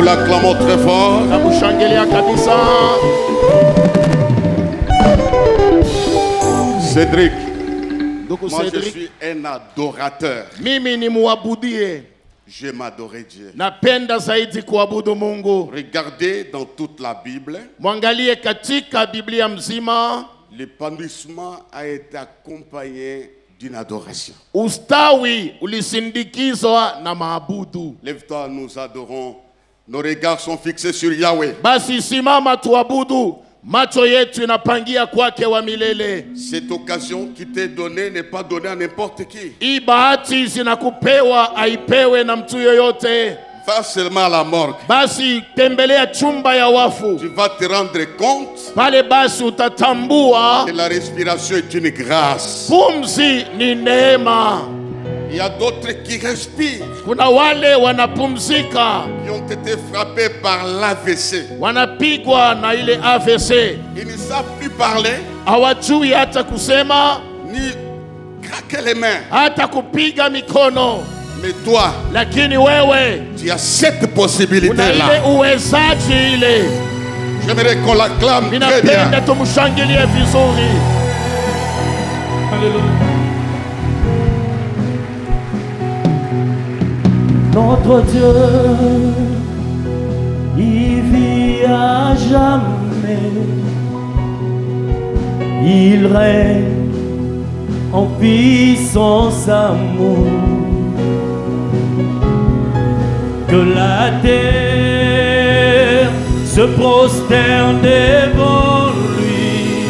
l'acclamons très fort. Cédric. Moi, je suis un adorateur. J'aime adorer Dieu. Regardez dans toute la Bible. L'épanouissement a été accompagné d'une adoration. Lève-toi, nous adorons. Nos regards sont fixés sur Yahweh. Cette occasion qui t'est donnée n'est pas donnée à n'importe qui. Va seulement à la morgue. Tu vas te rendre compte que la respiration est une grâce. Il y a d'autres qui respirent, qui ont été frappés par l'AVC. Ils ne savent plus parler, ni craquer les mains. Mais toi, tu as cette possibilité-là. J'aimerais qu'on l'acclame très bien. Notre Dieu, il vit à jamais. Il règne en puissance amour. Que la terre se prosterne devant lui,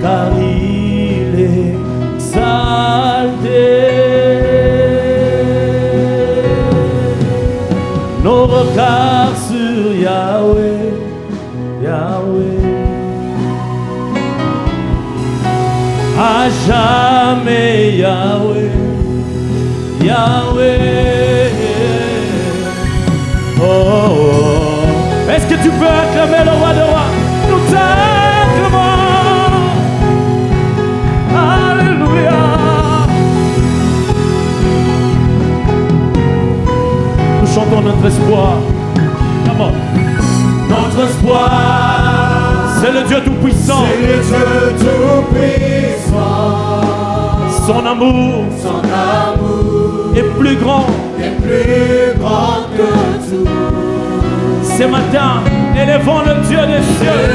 car il est exalté. Nos regards sur Yahweh, Yahweh, à jamais Yahweh, Yahweh. Oh, oh, oh. Est-ce que tu peux acclamer le roi de rois? Nous t'acclamons. Alléluia. Nous chantons notre espoir. Come on. Notre espoir, c'est le Dieu Tout-Puissant. C'est le Dieu Tout-Puissant. Son amour est plus grand que tout. Ce matin, élevons le Dieu des cieux.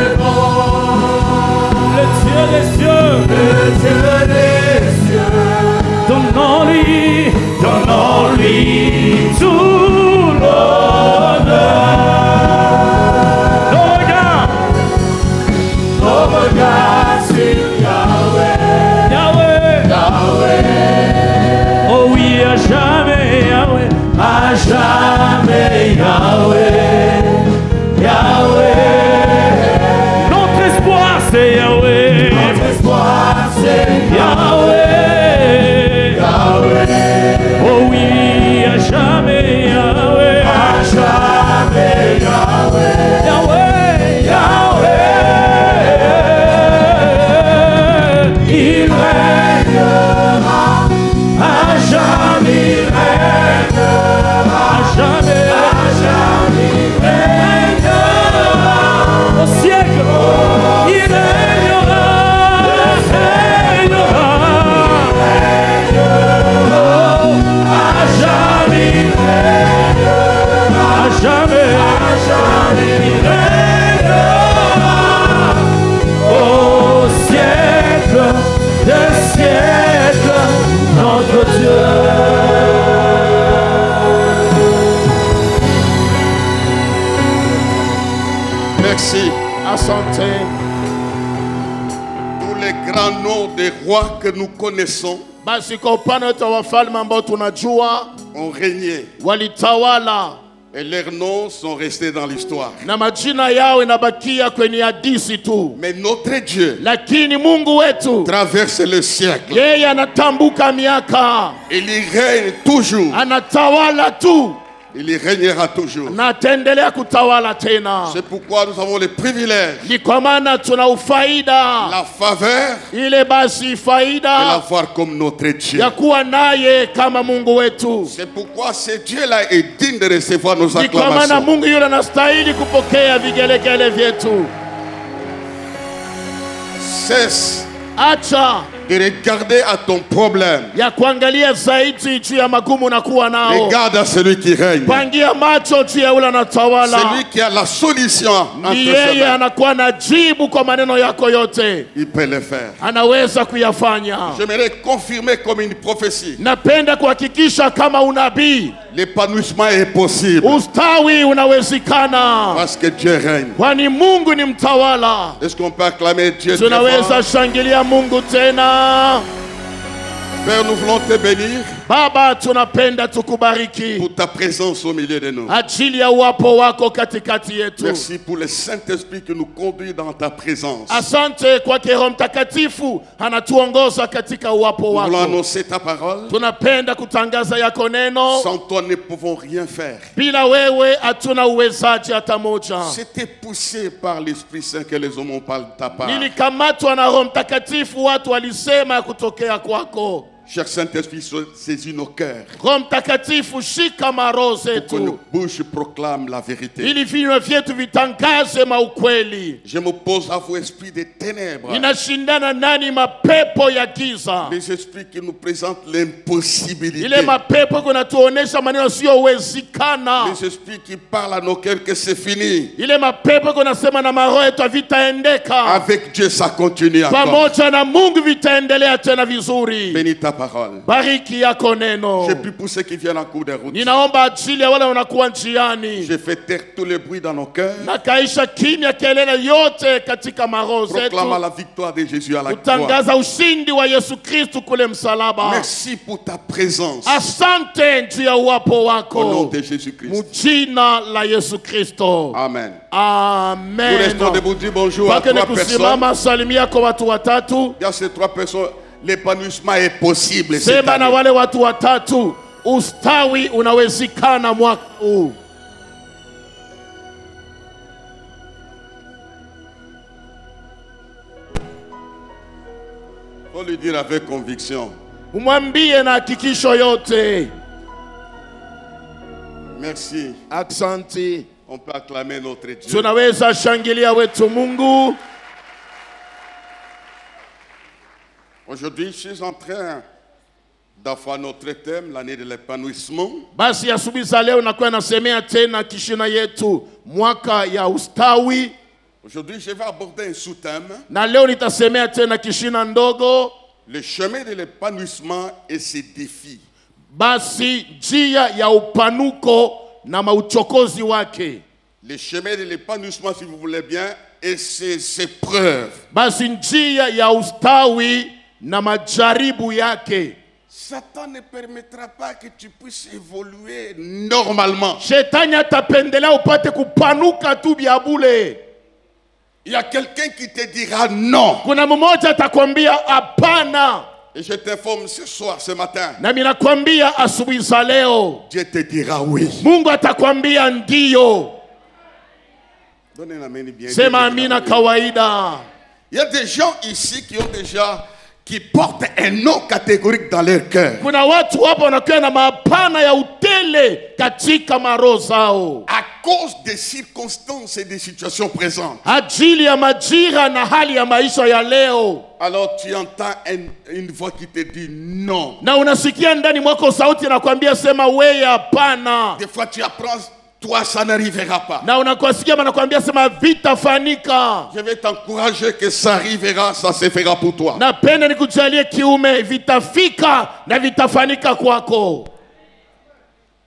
Le Dieu des cieux. Le Dieu des cieux. Donnons-lui tout l'honneur. Nos regards sur Yahweh, Yahweh, Yahweh. Oh oui, à jamais Yahweh, à jamais Yahweh, Yahweh. Notre espoir c'est Yahweh, notre espoir c'est Yahweh, Yahweh. Oh oui, à jamais Yahweh, à jamais Yahweh, Yahweh, Yahweh. Il règnera, à jamais il règnera, à jamais il règnera, au siècle il règnera, à jamais il règnera, à jamais il règnera, au siècle des siècles, notre Dieu. Merci. Asante. Tous les grands noms des rois que nous connaissons ont régné. Et leurs noms sont restés dans l'histoire. Mais notre Dieu traverse le siècle. Il y règne toujours. Il y régnera toujours. na ataendelea kutawala tena. C'est pourquoi nous avons le privilège, Ni kwa maana tuna ufaida la faveur ile basi de faida l'avoir comme notre Dieu. ya kuwa naye kama Mungu wetu. C'est pourquoi ce Dieu-là est digne de recevoir nos Ni kwa maana acclamations. Mungu yule anastahili kupokea vigelegele vyetu. Cesse Acha de regarder à ton problème. ya kuangalia zaidi juu ya magumu na kuwa nao. Regarde à celui qui règne. Pangia macho juu ya ule anatawala. Celui qui a la solution entre Ni ses yeye mains. anakuwa na jibu kwa maneno yako yote. Il peut le faire. Anaweza kuyafanya. J'aimerais confirmer comme une prophétie. Napenda kuhakikisha kama unabii, L'épanouissement est possible. ustawi unawezekana. Parce que Dieu règne. Kwani Mungu ni mtawala. Est-ce qu'on peut acclamer Dieu? Tunaweza shangilia Mungu tena. Père, nous voulons te bénir Baba, tunapenda tukubariki pour ta présence au milieu de nous. ajili ya uwapo wako katikati yetu. Merci pour le Saint-Esprit qui nous conduit dans ta présence. Asante kwa Roho Mtakatifu anatuongoza katika uwapo Nous voulons wako. annoncer ta parole. Tunapenda kutangaza yako neno. Sans toi, nous ne pouvons rien faire. Bila wewe hatuna uwezaji hata moja. C'était poussé par l'Esprit Saint que les hommes ont parlé de ta part. Nilikamatwa na Roho Mtakatifu, watu walisema kutokea kwako. Cher Saint-Esprit, saisis nos cœurs. Roho Mtakatifu, shika maroho Que nos zetu bouches proclament la vérité. ili vinywa vyetu vitangaze maukweli. Je m'oppose à vos esprits des ténèbres. Ninashindana nani mapepo ya giza, Les esprits qui nous présentent l'impossibilité. ile mapepo kunatuonesha maneno siyowezekana, Les esprits qui parlent à nos cœurs que c'est fini. ile mapepo kunasema na maroho yetu havitaendeka. Avec Dieu, ça continue encore. Pamoja na Mungu vitaendelea tena vizuri. Bénis ta parole. Bariki yako neno. Je prie pour ceux qui viennent en cours de route. Ninaomba ajili ya wale wanakuwa njiani. Je fais taire tous les bruits dans nos cœurs. Na kaisha kimya kelele yote katika maroho zetu. Proclame la victoire de Jésus à la croix. Kutangaza ushindi wa Yesu Kristu kule msalaba. Merci pour ta présence. Asante juu ya uwapo wako. Au nom de Jésus-Christ. Mujina la Yesu Kristo. Amen. Amen. Nous restons debout, dis bonjour à Bakene 3 personnes. kusimama, salimia kwa watu watatu. Il y a ces 3 personnes. L'épanouissement est possible. cette Sema na année. wale watu watatu, ustawi unawezekana mwaka huu. Faut lui dire avec conviction. Umwambie na hakikisho yote. Merci. Asante. On peut acclamer notre Dieu. Tunaweza shangilia wetu Mungu. Aujourd'hui, je suis en train d'avoir notre thème, l'année de l'épanouissement. Basi asubuhi za leo nakuwa nasemea tena kishina yetu mwaka ya ustawi. Aujourd'hui, je vais aborder un sous-thème. Na leo nitasemea tena kishina ndogo. Le chemin de l'épanouissement et ses défis. Basi njia ya upanuko na mauchokozi wake. Le chemin de l'épanouissement, si vous voulez bien, et ses épreuves. Basi njia ya ustawi na majaribu yake. Satan ne permettra pas que tu puisses évoluer normalement. Shetani atapendelea upate kupanuka tu bia bure. Il y a quelqu'un qui te dira non. Kuna mmoja atakwambia hapana. Et je t'informe ce soir, ce matin. Na mimi nakwambia asubuhi za leo, Dieu te dira oui. Mungu atakwambia ndio. Donnez la main bien. Sema amina kawaida. Il y a des gens ici qui portent un non catégorique dans leur cœur. Kuna watu hapo wanakuwa na mapana ya utele katika maroho zao. À cause des circonstances et des situations présentes. Ajili ya majira na hali ya maisha ya leo. Alors tu entends une voix qui te dit non. Na unasikia ndani mwako sauti inakwambia sema wewe hapana. Des fois tu apprends, toi ça n'arrivera pas. Na unakwasikia anakuambia sema vitafanika. Je vais t'encourager que ça arrivera, ça se fera pour toi. Napenda nikujalie kiume vitafika na vitafanika kwako.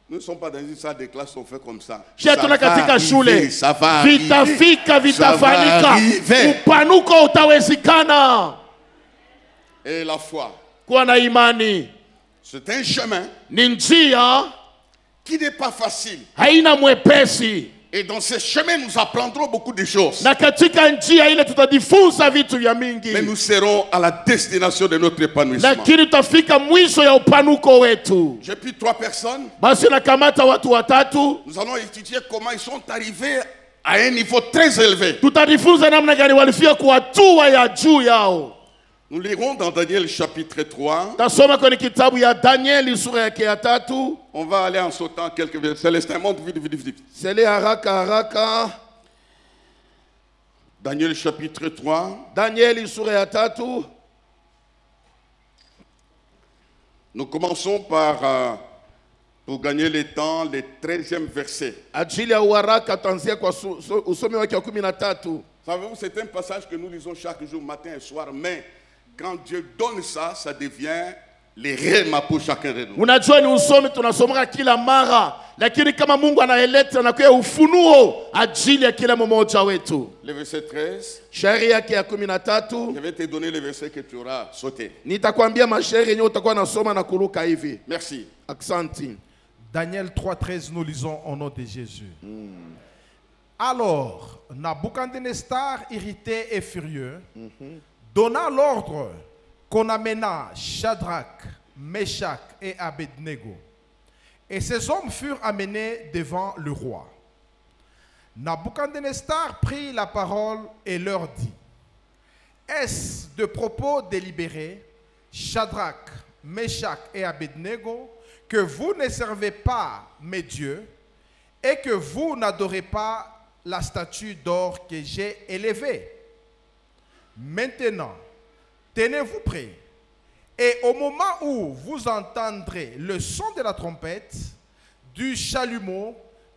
Nous ne sommes pas dans une salle de classe, on fait comme ça. Shetuna katika shule. Ça va arriver. Vitafika, vitafanika. Ça va arriver. Upanuko utawezekana. Et la foi. Kuwa na imani. C'est un chemin Ni njia qui n'est pas facile. haina mwepesi. Et Et dans ces chemins, nous apprendrons beaucoup de choses. Na katika njia ile tutajifunza vitu vya mingi. Mais nous serons à la destination de notre épanouissement. Lakini tutafika mwisho ya upanuko wetu. J'ai pris 3 personnes. Basi nakamata watu watatu. Nous allons étudier comment ils sont arrivés à un niveau très élevé. Tutajifunza namna gani walifika kwa hatua ya juu yao. Nous lirons dans Daniel chapitre 3. Tasoma kwenye kitabu ya Danieli sura yake ya 3. On va aller en sautant quelques versets. Célestin, monte vite, vite, vite. Sele haraka haraka. Daniel chapitre 3. Danieli sura ya 3. Nous commençons par, pour gagner le temps, le 13e verset. Ajili ya haraka tuanzie kwa usomi wake wa 13. Savez-vous, c'est un passage que nous lisons chaque jour, matin et soir, mais quand Dieu donne ça, ça devient le rema pour chacun de nous. Unajua ni usomi tunasomeka kila mara, lakini kama Mungu anaeleta na kwa ufunuo ajili ya kila mmoja wetu. Le verset 13. Shairi yake ya 13. Je vais te donner le verset que tu auras sauté. Nitakwambia mashairi yenyewe utakuwa nasoma na kuruka hivi. Merci. Aksanti. Daniel 3,13, nous lisons au nom de Jésus. Alors, Nabuchodonosor, irrité et furieux, donna l'ordre qu'on amena Shadrach, Meshach et Abednego. Et ces hommes furent amenés devant le roi. Nabuchodonosor prit la parole et leur dit: Est-ce de propos délibérés, Shadrach, Meshach et Abednego, que vous ne servez pas mes dieux et que vous n'adorez pas la statue d'or que j'ai élevée? Maintenant, tenez-vous prêts, et au moment où vous entendrez le son de la trompette, du chalumeau,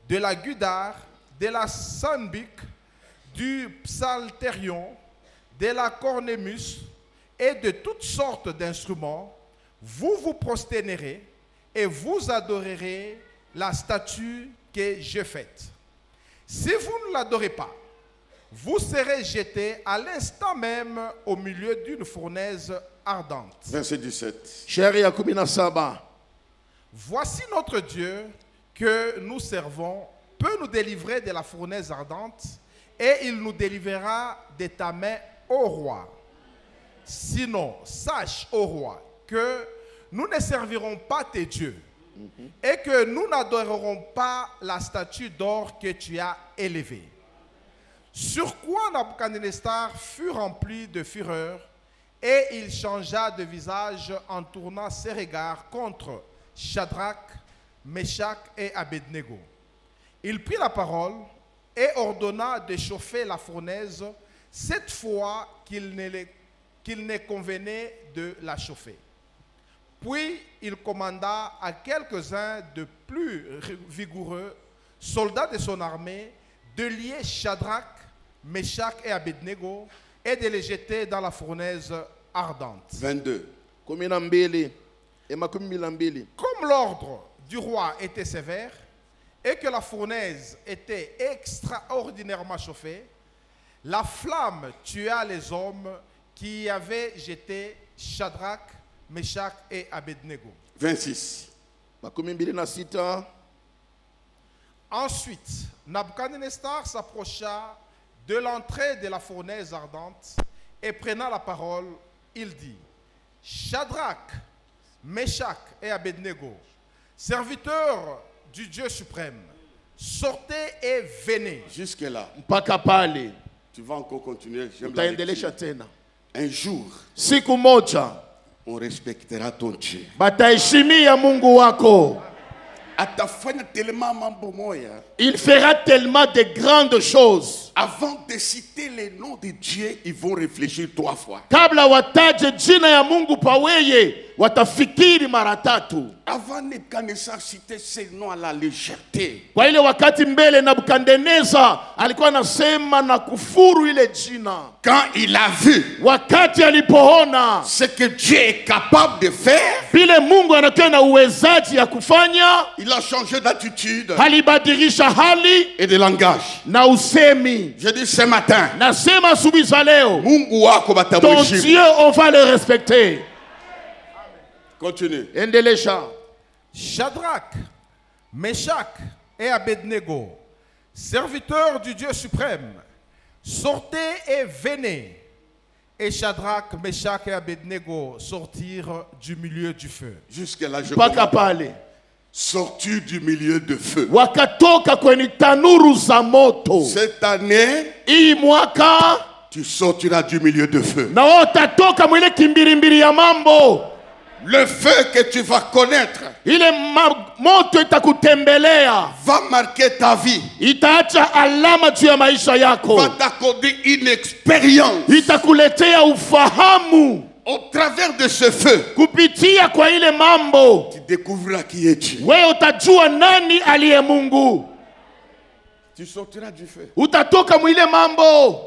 de la guitare, de la sambique, du psalterion, de la cornemuse et de toutes sortes d'instruments, vous vous prosternerez et vous adorerez la statue que j'ai faite. Si vous ne l'adorez pas, vous serez jetés à l'instant même au milieu d'une fournaise ardente. Verset 17. Shairi ya 17. Voici notre Dieu que nous servons peut nous délivrer de la fournaise ardente et il nous délivrera de ta main, ô roi. Sinon, sache, ô roi, que nous ne servirons pas tes dieux et que nous n'adorerons pas la statue d'or que tu as élevée. Sur quoi Nabuchodonosor fut rempli de fureur et il changea de visage en tournant ses regards contre Shadrach, Meshach et Abednego. Il prit la parole et ordonna de chauffer la fournaise cette fois qu'il ne convenait de la chauffer. Puis il commanda à quelques-uns de plus vigoureux soldats de son armée de lier Shadrach, Meshach et Abednego et de les jeter dans la fournaise ardente. 22. Comme l'ordre du roi était sévère et que la fournaise était extraordinairement chauffée, la flamme tua les hommes qui avaient jeté Shadrach, Meshach et Abednego. 26. Ensuite, Nabuchodonosor s'approcha de l'entrée de la fournaise ardente et prenant la parole, il dit: Shadrach, Meshach et Abednego, serviteurs du Dieu suprême, sortez et venez. Jusque-là. Mpaka pale. Tu vas encore continuer. J'aime la lecture. Utaendelesha tena. Un jour, Siku moja on respectera ton Dieu. bataheshimia Mungu wako. Atafanya tellement mambo moya. Il fera tellement de grandes choses. Avant de citer les noms de Dieu, ils vont réfléchir 3 fois. Kabla wataje jina ya Mungu paweye, watafikiri mara tatu. Avant Nebuchadnezzar citer ces noms à la légèreté. Kwa ile wakati mbele Nebukadneza alikuwa anasema na kufuru ile jina. Quand il a vu Wakati alipoona ce que Dieu est capable de faire, vile Mungu anakuwa na uwezaji ya kufanya, il a changé d'attitude alibadilisha hali et de langage. na usemi. Je dis ce matin, Nasema asubuhi za leo, Mungu wako ton batamheshimu. Dieu, on va le respecter. Continue. Endelesha. Shadrach, Meshach et Abednego, serviteurs du Dieu suprême, sortez et venez. Et Shadrach, Meshach et Abednego sortirent du milieu du feu. Jusque-là, je Mpaka comprends. pale. Sortir du milieu de feu. Wakatoka kwenye tanuru za moto. Cette année, Hii mwaka tu sortiras du milieu de feu. na wewe utatoka mwile kimbirimbiri ya mambo. Le feu que tu vas connaître Ile moto itakutembelea. va marquer ta vie. Itaacha alama juu ya maisha yako. Va t'accorder une expérience. Itakuletea ufahamu. Au travers de ce feu, Kupitia kwa ile mambo, tu découvriras qui est Dieu. wewe utajua nani aliye Mungu. Tu sortiras du feu. Utatoka mwile mambo.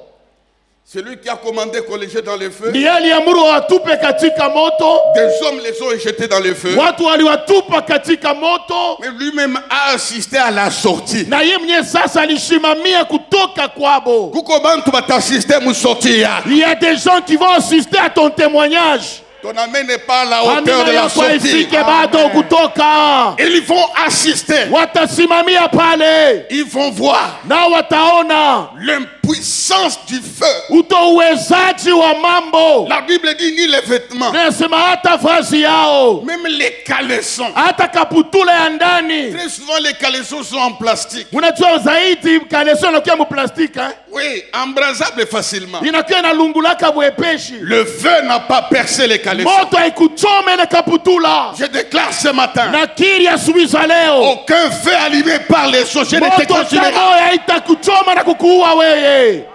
Celui qui a commandé qu'on les jette dans le feu, Ndiye aliamuru watupe katika moto. des hommes les ont jetés dans le feu. Watu waliwatupa katika moto. Mais lui-même a assisté à la sortie. Na yeye mwenyewe sasa alishimamia kutoka kwabo. Comment tu vas t'assister à sortir? Il y a des gens qui vont assister à ton témoignage. Ton amen n'est pas à la hauteur de Amina la yako sortie. ifike bado kutoka. Ils vont assister. Watasimamia pale. Ils vont voir Na wataona l'impuissance du feu. utouwezaji wa mambo. La Bible dit ni les vêtements, Nasema hata vazi yao, même les caleçons. hata kaputula ya ndani. Très souvent les caleçons sont en plastique. Unajua zaidi kaleso inakuwa mu plastiki eh? Oui, embrasable facilement. Inakuwa inalungulaka bwepeshi. Le feu n'a pas percé les caleçons. Moto haikuchome na kaputula. Je déclare ce matin, Nakiri asubuhi za leo, aucun feu allumé par les sociétés ne te moto consumera. tamoya haitakuchoma na kukuua wewe.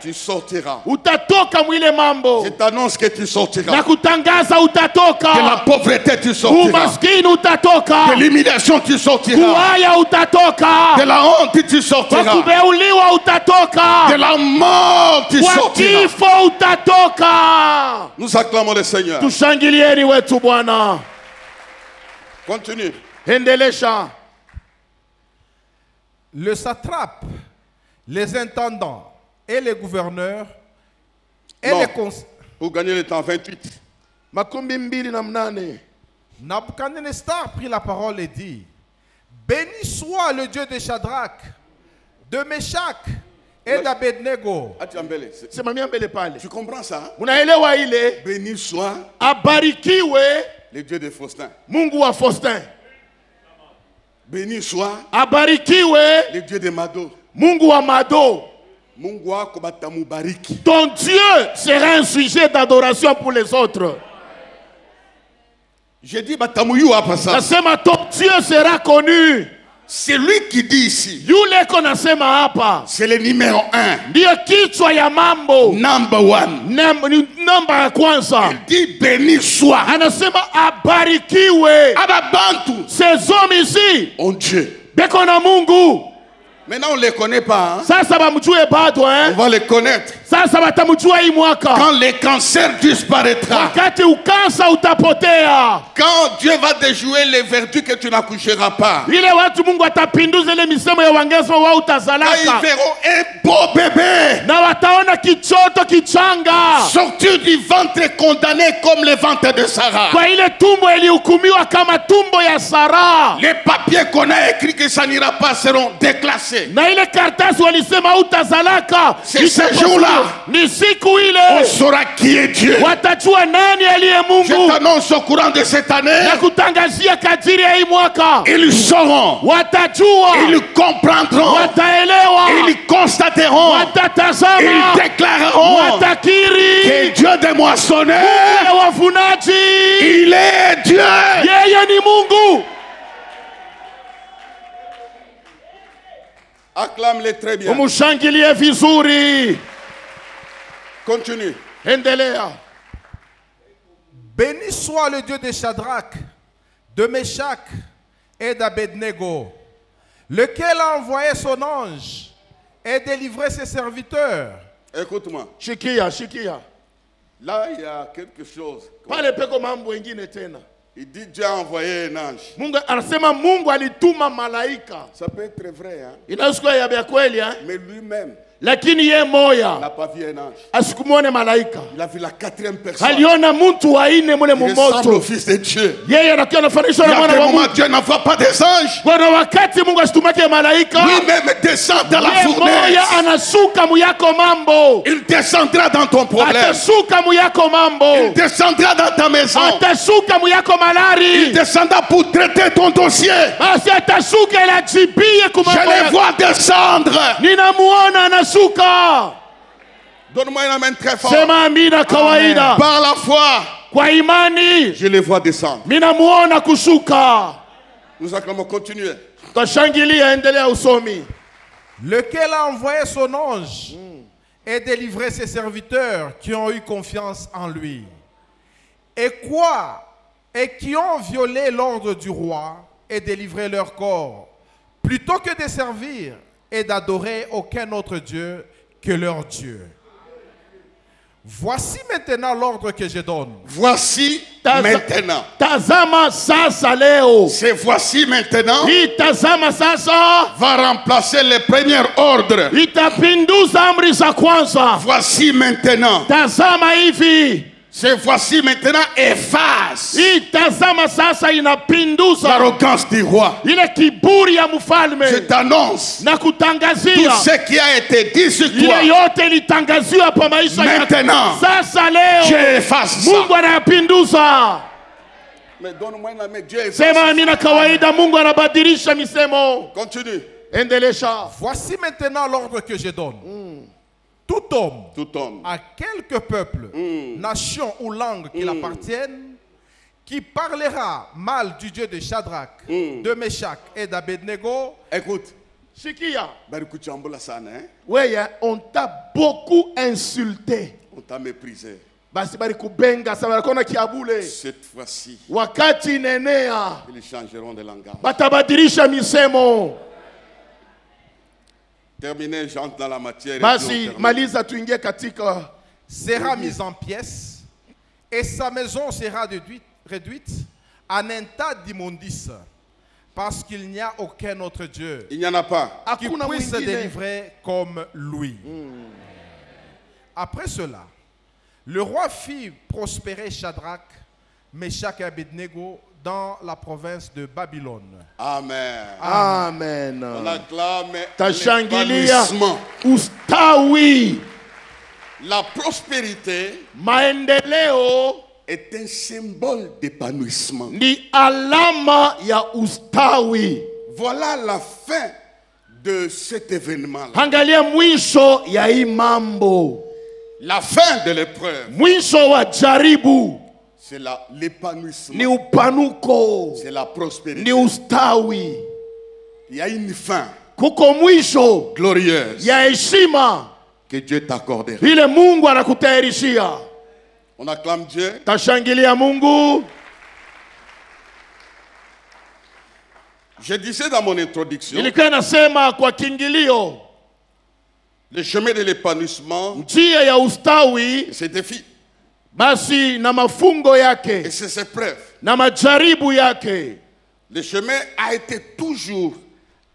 Tu sortiras. Utatoka mwile mambo. Je t'annonce que tu Na sortiras. kutangaza De la utatoka. pauvreté, tu sortiras. Umaskini utatoka. De l'humiliation, tu sortiras. Kuhaya utatoka. De la honte, tu Kwa sortiras. kubeuliwa De utatoka. la mort, tu Kwa sortiras. kifo utatoka. Nous acclamons le Seigneur. Tushangilieni wetu Bwana. Continue. Endelesha. Le satrape, les intendants et les gouverneurs et Non. les conseillers. Pour gagner le temps, 28. Makumi mbili na mnane. Nabuchodonosor prit la parole et dit, béni soit le Dieu de Shadrach, de Meshach et d'Abednego. Atiambele, Simamia mbele pale. tu comprends ça? Unaelewa ile? Béni soit Abarikiwe le Dieu de Faustin. Mungu wa Faustin. Béni soit Abarikiwe le Dieu de Mado. Mungu wa Mado. Mungu wako batamubariki. Ton Dieu sera un sujet d'adoration pour les autres. J'ai dit batamuyu hapa sasa. Nasema ton Dieu sera connu. C'est lui qui dit ici. Yule ko nasema hapa C'est le numéro 1. ndio kichwa ya mambo. Number 1. Ni namba ya kwanza. Il dit béni soit. Anasema abarikiwe. Ababantu. Ces hommes ici En Dieu. beko na Mungu. Maintenant on ne les connaît pas. Hein? Sasa bamjue bado On eh? va les connaître. Sasa batamjua hii mwaka. Quand les cancers disparaîtra. Wakati ukansa utapotea. Quand Dieu va déjouer les vertus que tu n'accoucheras pas. Ile watu Mungu atapinduza ile misemo ya wangesema wao Quand ils utazalaka. verront un beau bébé Na wataona kichoto kichanga. sortir du ventre condamné comme le ventre de Sarah. Kwa ile tumbo ilihukumiwa kama tumbo ya Sara. Les papiers qu'on a écrits que ça n'ira pas seront déclassés. Na ile karatasi walisema utazalaka. C'est ce jour-là. Ni siku On ile saura qui est Dieu. watajua nani aliye Je Mungu. t'annonce au courant de cette année, Na kutangazia kadiri ya hii mwaka. ils sauront, Watajua. ils comprendront, Wataelewa. ils constateront, Watatazama. ils déclareront Watakiri. que Dieu des moissonneurs, Wale wavunaji. il est Dieu. Yeye ni Mungu. Acclame-les très bien. Umushangilie vizuri. Continue. Endelea. Béni soit le Dieu de Shadrach, de Meshach et d'Abednego, lequel a envoyé son ange et délivré ses serviteurs. Écoute-moi. Shikia. Là, il y a quelque chose. Pale peko mambo wengine tena. Il dit Dieu a envoyé un ange. Mungu anasema Mungu alituma malaika. Ça peut être vrai, hein? Inaweza kuwa ya kweli eh? Mais lui-même, lakini ye Il moya n'a pas vu un ange. asikumwone malaika, Il a vu la quatrième personne. aliona mtu wa ine mule Il ressemble au mumoto. Fils de Dieu. Yeye anakuwa anafananishwa Il y na a mwana des wa moments Mungu. Dieu n'envoie pas des anges. Kuna wakati Mungu asitumake malaika, Lui-même descend dans la ye moya fournaise. anasuka muyako mambo, Il descendra dans ton problème. atasuka muyako mambo, Il descendra dans ta maison. atasuka muyako Il malari, descendra pour traiter ton dossier. basi atasuka ili ajibie Je les kumambo. vois descendre. Ninamuona anasuka. Donne-moi un amen très fort. Sema amina kawaida. Par la foi, Kwa imani je les vois descendre. minamuona kushuka. Nous allons continuer. Tashangilia, endelea usomi. Lequel a envoyé son ange et délivré ses serviteurs qui ont eu confiance en lui. Et qui ont violé l'ordre du roi et délivré leur corps, plutôt que de servir et d'adorer aucun autre Dieu que leur Dieu. Voici maintenant l'ordre que je donne. Voici maintenant. Tazama sasa leo. C'est voici maintenant Hii tazama sasa va remplacer les premiers ordres. itapinduza amri za kwanza. Voici maintenant. Tazama hivi. C'est voici maintenant efface Hii tazama sasa inapinduza l'arrogance du roi. ile kiburi ya Je mfalme t'annonce na tout kutangazia ce qui a été dit sur ile toi. yote ilitangaziwa pa maisha yako. Maintenant, Sasa je leo efface ça. Mungu anayapinduza. Mais donne-moi la main. Dieu efface. Sema amina kawaida. Mungu anabadilisha misemo. Continue. Endelesha. Voici maintenant l'ordre que je donne. Tout homme, Tout homme. à quelque peuple, nation ou langue qu'il appartienne, qui parlera mal du Dieu de Shadrach, de Meshach et d'Abednego, Écoute. Sikia. Barikuchambula sana, hein? Weye, on t'a beaucoup insulté. On t'a méprisé. Basi bari kubenga sana nakona kiabule. Cette fois-ci, Wakati nenea ils changeront de langage. batabadilisha misemo. Terminé, j'entre dans la matière. et Basi puis on termine. maliza tuingie katika. sera mise en pièces et sa maison sera réduite en un tas d'immondices, parce qu'il n'y a aucun autre Dieu Il n'y en a pas. qui Hakuna puisse se mwingine. délivrer comme lui. Après cela, le roi fit prospérer Shadrach, Meshach et Abednego dans la province de Babylone. Amen. Amen. On acclame Tashangilia l'épanouissement. ustawi. La prospérité Maendeleo est un symbole d'épanouissement. ni alama ya ustawi. Voilà la fin de cet événement-là. Angalia mwisho ya hii mambo. La fin de l'épreuve, Mwisho wa jaribu c'est ni l'épanouissement. upanuko, C'est la prospérité. ni ustawi. Il y a une fin Kuko mwisho glorieuse ya heshima que Dieu t'accordera. ile Mungu anakutayarishia. On acclame Dieu. Tashangilia Mungu. Je disais dans mon introduction, Nilikuwa nasema kwa kiingilio, le chemin de l'épanouissement, njia ya ustawi c'est ses défis basi na mafungo et yake ses épreuves. na majaribu yake. Le chemin a été toujours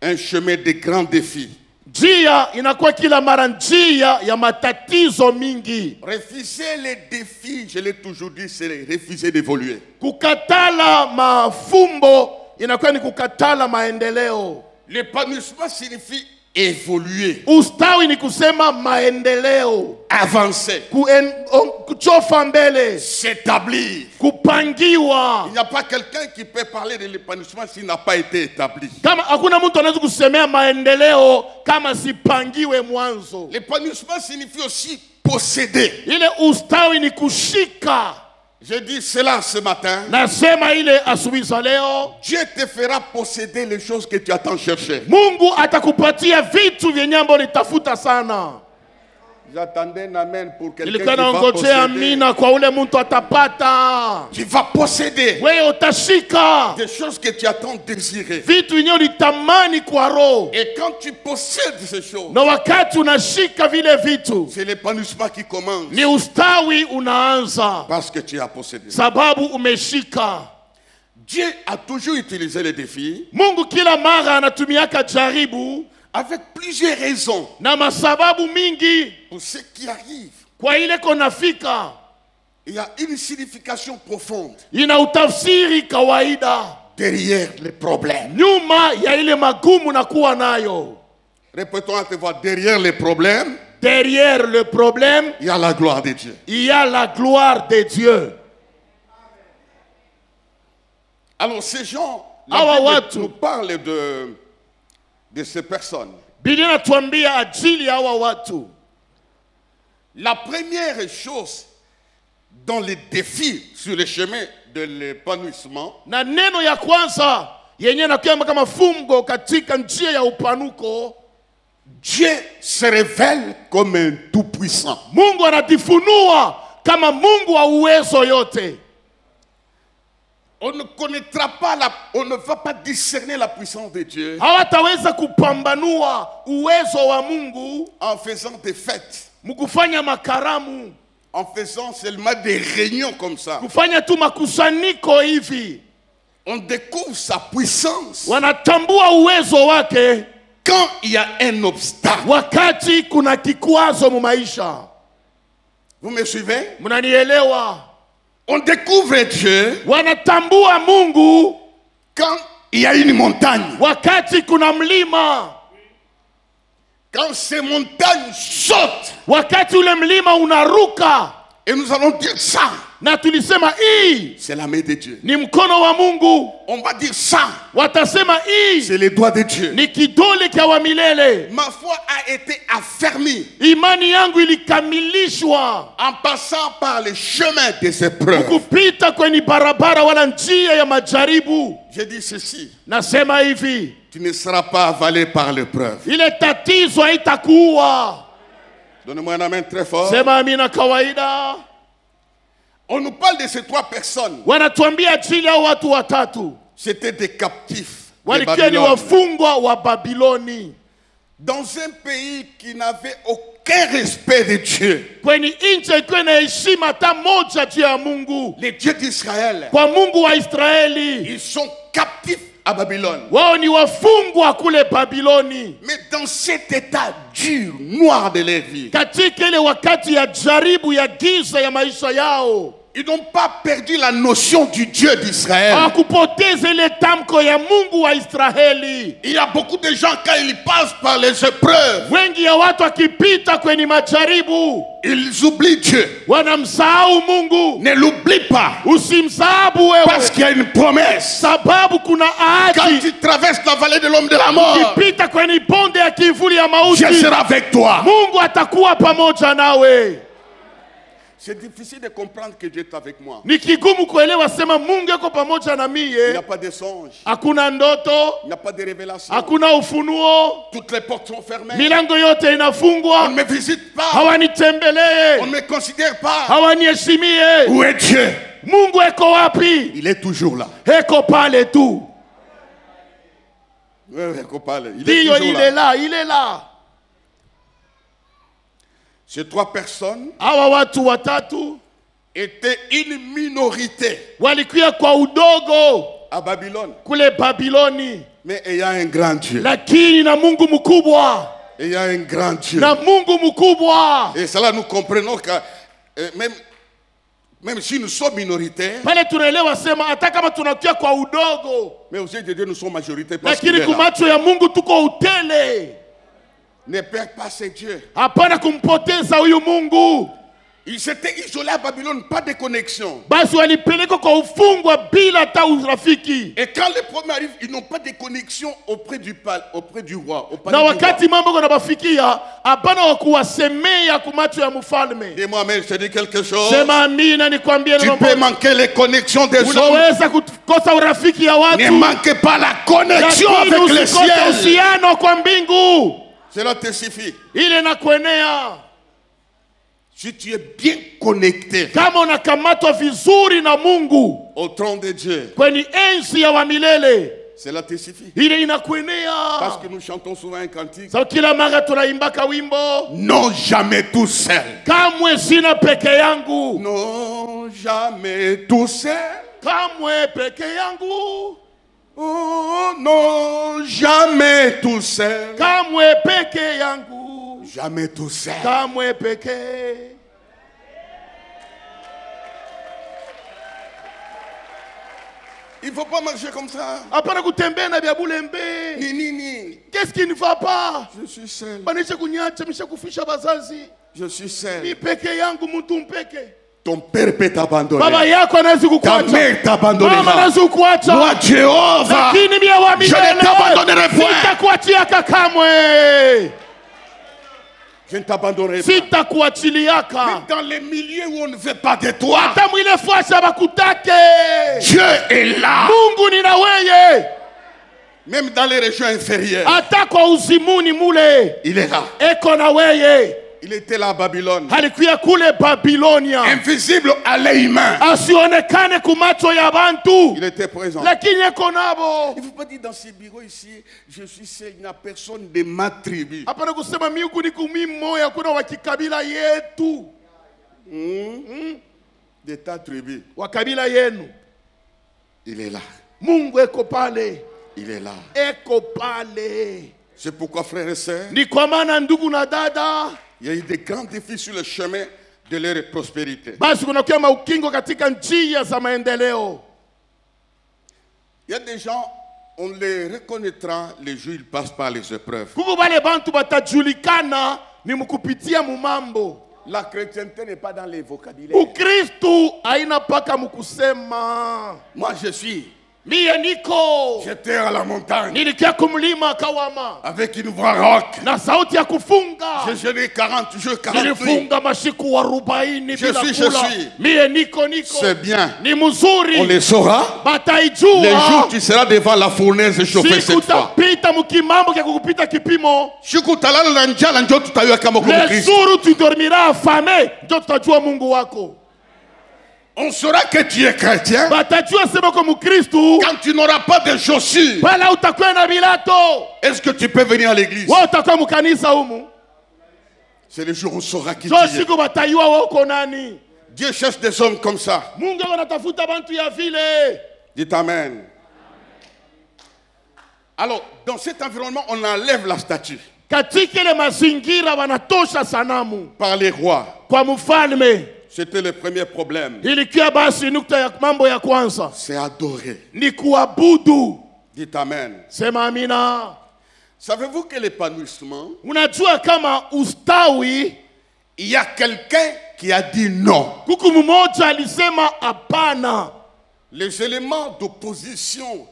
un chemin de grands défis. Njia inakuwa kila mara njia ya matatizo mingi. Refuser les défis, je l'ai toujours dit, c'est refuser d'évoluer. Kukatala mafumbo inakuwa ni kukatala maendeleo. L'épanouissement signifie évoluer, Ustawi ni kusema maendeleo, avancer, kuchofa mbele, s'établir. kupangiwa. Il n'y a pas quelqu'un qui peut parler de l'épanouissement s'il n'a pas été établi. Kama hakuna mtu anaweza kusemea maendeleo kama sipangiwe mwanzo. L'épanouissement signifie aussi posséder. Ile ustawi ni kushika. Je dis cela ce matin. Nasema ile asubuhi za leo, Dieu te fera posséder les choses que tu attends chercher. Mungu atakupatia vitu vyenye ambavyo ulitafuta sana. J'attendais un amen pour quelqu'un qui Nilikuwa va naongojea posséder. amina kwa ule mtu atapata. Tu vas posséder Wewe utashika des choses que tu attends désirer. vitu vyenye ulitamani kwa roho. Et quand tu possèdes ces choses, Na wakati unashika vile vitu, c'est l'épanouissement qui commence. ni ustawi unaanza Parce que tu as possédé. sababu umeshika. Dieu a toujours utilisé les défis Mungu kila mara anatumiaka jaribu avec plusieurs raisons na masababu mingi pour ce qui arrive. kwa ile konafika. Il y a une signification profonde Ina utafsiri kawaida derrière les problèmes. nyuma ya ile magumu na kuwa nayo. Répétons à te voir, derrière les problèmes, Derrière le problème, il y a la gloire de Dieu. il y a la gloire de Dieu. Alors ces gens, Hawa la Bible watu. nous parle de ces personnes. Biblia inatuambia ajili ya hawa watu. La première chose dans les défis sur le chemin de l'épanouissement, Na neno ya kwanza yenye nakuwa kama fungo katika njia ya upanuko, Dieu se révèle comme un tout-puissant. Mungu anajifunua kama Mungu wa uwezo yote. On ne connaîtra pas on ne va pas discerner la puissance de Dieu Hawataweza kupambanua uwezo wa Mungu en faisant des fêtes, mkufanya makaramu, en faisant seulement des réunions comme ça. kufanya tu makusanyiko hivi. On découvre sa puissance Wanatambua uwezo wake quand il y a un obstacle. wakati kuna kikwazo mu maisha. Vous me suivez? Mnanielewa? On découvre Dieu Wanatambua Mungu quand il y a une montagne. wakati kuna mlima. Quand ces montagnes sautent, Wakati ule mlima unaruka, et nous allons dire ça, na tulisema hii c'est la main de Dieu. ni mkono wa Mungu. On va dire ça, Watasema hii c'est les doigts de Dieu. ni kidole cha wa milele. Ma foi a été affermie Imani yangu ilikamilishwa en passant par les chemins des épreuves. kupita kwenye barabara wala njia ya majaribu. Je dis ceci, Nasema hivi, tu ne seras pas avalé par l'épreuve. ile tatizo haitakuwa. Donnez-moi un amen très fort. Sema amina kawaida. On nous parle de ces trois personnes. Wanatuambia ajili ya watu watatu C'était des captifs de walikuwa ni Babylone. wafungwa wa Babiloni, Dans un pays qui n'avait aucun respect de Dieu. kwenye nchi ilikuwa na heshima hata moja juu ya Mungu. Les dieux d'Israël, Kwa Mungu wa Israeli, ils sont captifs à Babylone. wao ni wafungwa kule Babiloni. Mais dans cet état dur, noir de leur vie, Katika ile wakati ya jaribu ya giza ya maisha yao, ils n'ont pas perdu la notion du Dieu d'Israël. hawakupoteza ile tamko ya Mungu wa Israeli. Il y a beaucoup de gens, quand ils passent par les épreuves, Wengi ya watu wakipita kwenye majaribu ils oublient Dieu. wanamsahau Mungu. Ne l'oublie pas, Usimsahabu parce wewe, qu'il y a une promesse. sababu kuna Quand ahadi. tu traverses la vallée de l'homme de la mort, Ukipita kwenye bonde ya kivuli ya mauti, Dieu sera avec toi. Mungu atakuwa pamoja nawe. C'est difficile de comprendre que Dieu est avec moi. Ni kigumu kuelewa sema Mungu yuko pamoja na Il n'y mie. a pas de songe, Hakuna ndoto, il n'y a pas de révélation. hakuna ufunuo, Toutes les portes sont fermées. milango yote On ne inafungwa, me visite pas, hawanitembelee, on ne me considère pas. hawaniheshimie. Où est Dieu? Mungu eko wapi? Il est toujours là. Eko pale tu. Oui, qu'on parle. Il est Ndiyo, toujours il est là. là, il est là. Ces trois personnes Hawa watu watatu étaient une minorité walikuwa kwa udogo à Babylone, kule Babiloni, mais ayant un grand Dieu. lakini na Mungu mkubwa, Ayant un grand Dieu. na Mungu mkubwa. Et cela, nous comprenons que même si nous sommes minoritaires, Pale tunaelewa sema hata kama tunakuwa kwa udogo, mais aux yeux de Dieu, nous sommes majoritaires parce qu'il lakini est là. kumacho ya Mungu tuko utele. Ne perds pas ce Dieu. Hapana kumpoteza huyu Mungu. Ils s'étaient isolés à Babylone, pas de connexion. Basi walipelekwa kwa ufungwa bila hata urafiki. Et quand les problèmes arrivent, ils n'ont pas de connexion auprès du roi. Au palais Na du wakati roi. mambo kunabafikia, hapana wa kuwasemea kumacho ya mfalme. Dis-moi, mais je te dis quelque chose. Sema amina, nikwambie Tu neno peux moja. manquer les connexions des hommes. Unaweza kukosa urafiki ya Ne watu, manquez pas la connexion lakini avec le usikose ciel. uhusiano kwa mbingu. Cela te suffit. Ile nakuenea Si tu es bien connecté kama unakamatwa vizuri na Mungu au trône de Dieu, kwenye enzi ya wa milele, cela te suffit. ile inakuenea. Parce que nous chantons souvent un cantique. So kila mara tunaimbaka wimbo, Non, jamais tout seul. kamwe sina peke yangu, Non, jamais tout seul. kamwe peke yangu, Oh, non, jamais tout seul. kamwe peke yangu, Jamais tout seul. kamwe peke. Il ne faut pas marcher comme ça. Hapana kutembea na vya bulembe. Ni. Qu'est-ce qui ne va pas? Je suis seul. Banisha kunyacha, misha kufisha bazazi. Je suis seul. Ni peke yangu mtu mpeke. Ton père peut t'abandonner. Baba yako anaweza Ta kukuacha. mère t'abandonnera. Mama anaweza kukuacha. Moi, Jéhovah, Lakini mie wa je ne t'abandonnerai milele. point. Sitakuachiaka kamwe. Je ne t'abandonnerai pas. Sitakuachiliaka. Mais dans les milieux où on ne veut pas de toi, Hata mwile fwasha bakutake. Dieu est là. Mungu ni na weye. Même dans les régions inférieures, Hata kwa uzimuni mule. il est là. Eko na weye. Il était là à Babylone. Alikuya kule Babilonia. Invisible à l'œil humain. Asionekane kumacho ya bantu. Il était présent. Lakini eko nabo. Il ne faut pas dire dans ces bureaux ici, je suis seul, il n'y a personne de ma tribu. Hapana kusema miuku ni kumi moya kuna wakikabila yetu. De ta tribu. Wakabila yenu. Il est là. Mungu eko pale. Il est là. Eko pale. C'est pourquoi, frères et sœurs, Ni kwa maana ndugu na dada. il y a eu des grands défis sur le chemin de leur prospérité. Basi kuna kuwa maukingo katika njia za maendeleo. Il y a des gens, on les reconnaîtra les jours où ils passent par les épreuves. Kuku bale bantu batajulikana ni mkupitia mumambo. La chrétienté n'est pas dans les vocabulaires. Ukristu haina paka mkusema. Moi, je suis. Mie niko. J'étais à la montagne Nilikia kumlima Kawama. avec une voix rock. Na sauti ya kufunga. J'ai jeûné 40 jours, 40 nuits. Nilifunga mashiku 40 bila Je kula. suis. Mie niko. C'est bien. Ni mzuri. On les saura. Bataijua. Les jours où tu seras devant la fournaise chauffée Siku cette fois. utapita mukimambo kya kukupita kipimo. Siku talala na njala njo tutayua kama uko Le Mkristo. jour où tu dormiras affamé, ndio tutajua Mungu wako. On saura que tu es chrétien Batajua sema kwa Mkristo. quand tu n'auras pas de chaussures. Pala utakuwa na bilato. Est-ce que tu peux venir à l'église? Wewe utakuwa mkanisa humu. C'est le jour où on saura qui tu Ndio es. siku batajua wewe uko nani. Dieu cherche des hommes comme ça. Mungu anatafuta bantu ya vile. Dites Amen. Alors, dans cet environnement, on enlève la statue Katika ile mazingira wanatosha sanamu par les rois. kwa mfalme. C'était le premier problème. Ilikuwa basi nukta ya mambo ya kwanza C'est adorer. ni kuabudu. Dites Amen. Sema amina. Savez-vous que l'épanouissement, Unajua kama ustawi, il y a quelqu'un qui a dit non. kuku mmoja alisema hapana. Les éléments d'opposition,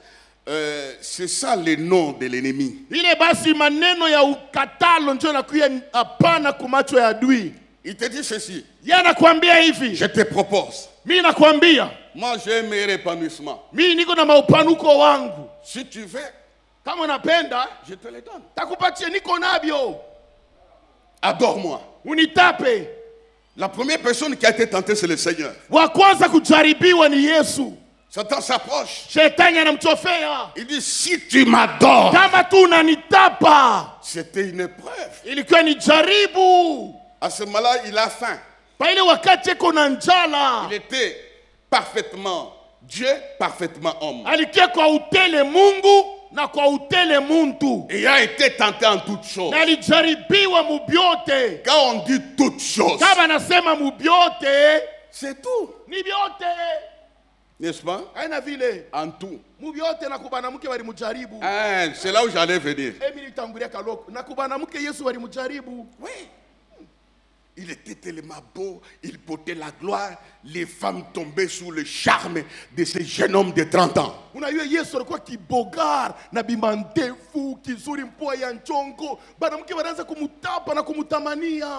c'est ça les noms de l'ennemi. Ile basi maneno ya ukatalo ndio nakuya hapana kumacho ya adui. Il te dit ceci. Yeye anakuambia hivi. Je te propose. Mimi nakwambia, Moi, j'ai un meilleur épanouissement. mimi niko na maupanuko wangu. Si tu veux, Kama unapenda, je te le donne. takupatie niko nabyo. Adore-moi. Unitape. La première personne qui a été tentée, c'est le Seigneur. Wa kwanza kujaribiwa ni Yesu. Satan s'approche. Shetani anamchofea. Il dit, si tu m'adores, Kama tu unanitapa, c'était une épreuve. ilikuwa ni jaribu. À ce moment-là, il a faim. Pa ile wakati eko na njala, Il était parfaitement Dieu, parfaitement homme. alikia kwa utele Mungu na kwa utele muntu. Et il a été tenté en toutes choses. Na alijaribiwa mubyote. Quand on dit toutes choses, Kama nasema mubyote, c'est tout. ni byote. N'est-ce pas? Haina vile. En tout. Mubyote na kubanamuke walimujaribu. Ah, c'est là où j'allais venir. Emi nitangulia kaloko. Na kubanamuke Yesu walimujaribu. Oui. Il était tellement beau, il portait la gloire. Les femmes tombaient sous le charme de ce jeune homme de 30 ans. Unajua Yesu alikuwa kibogar na bimba ndefu, kizuri, mpua ya nchongo. Banamuke wanaanza kumutapa na kumutamania.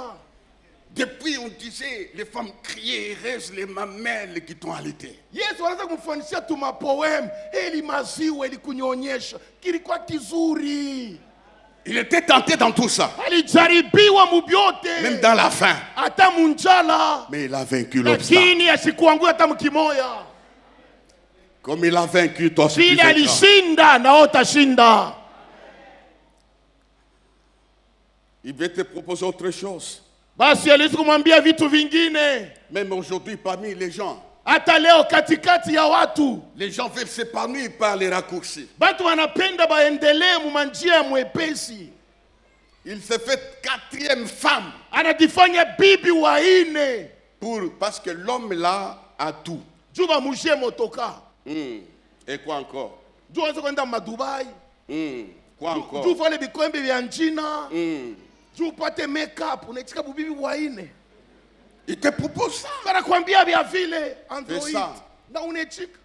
Depuis, on disait, les femmes criaient, reste les mamelles qui t'ont allaité. Yesu anaanza kumfundishia tu mapoem, eli maziwa ili kunyonyesha. Kilikuwa kizuri. Il était tenté dans tout ça, Alijaribiwa mubyote. même dans la faim. Hata munjala. Mais il a vaincu l'obstacle. Lakini asikuangua hata mkimoya. Comme il a vaincu toi, ce qui Vile vaincra. alishinda na utashinda. Il veut te proposer autre chose. Basi aliweza kumwambia vitu vingine. Même aujourd'hui, parmi les gens, Hata leo katikati ya watu, les gens veulent s'épanouir par les raccourcis. batu wanapenda baendelee mu manjia mwepesi. Il s'est fait 4e femme Anajifanya bibi wa ine parce que l'homme là a tout. juba mujie motoka. Et quoi encore? Juu waweza kwenda Madubai. Quoi encore? Juu fale bikombe vya njina. Juu upate make-up. Unaitika bubibi wa ine. Il te propose ça. Banakwambia vya vile Android. C'est ça. Na unaitika.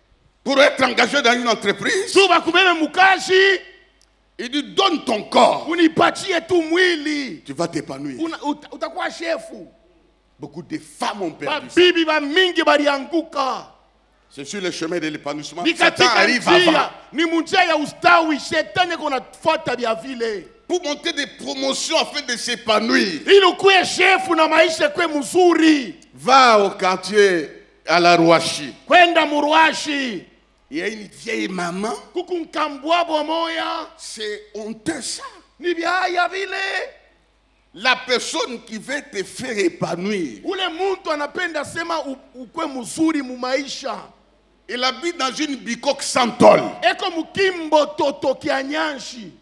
Pour être engagé dans une entreprise, Juu bakubebe mukashi. il dit donne ton corps. Unipatie tu mwili. Tu vas t'épanouir. Utakuwa shefu. Beaucoup de femmes ont perdu ça. Babibi ba mingi balianguka. C'est sur le chemin de l'épanouissement. Ni Satan katika arrive avant. njia, ni munjia ya ustawi, shetani kunafuata vya vile. Pour monter des promotions afin de s'épanouir. Ili ukuwe shefu na maisha kwe mzuri. Va au quartier à la Rouachi. Kwenda Muruashi. Il y a une vieille maman. Kuku nkambwabo moya. C'est honteux ça. Ni vyaya vile. La personne qui veut te faire épanouir, Ule muntu anapenda sema ukwe mzuri mu maisha. il habite dans une bicoque sans tôle. Eko mukimbo toto kianyanshi.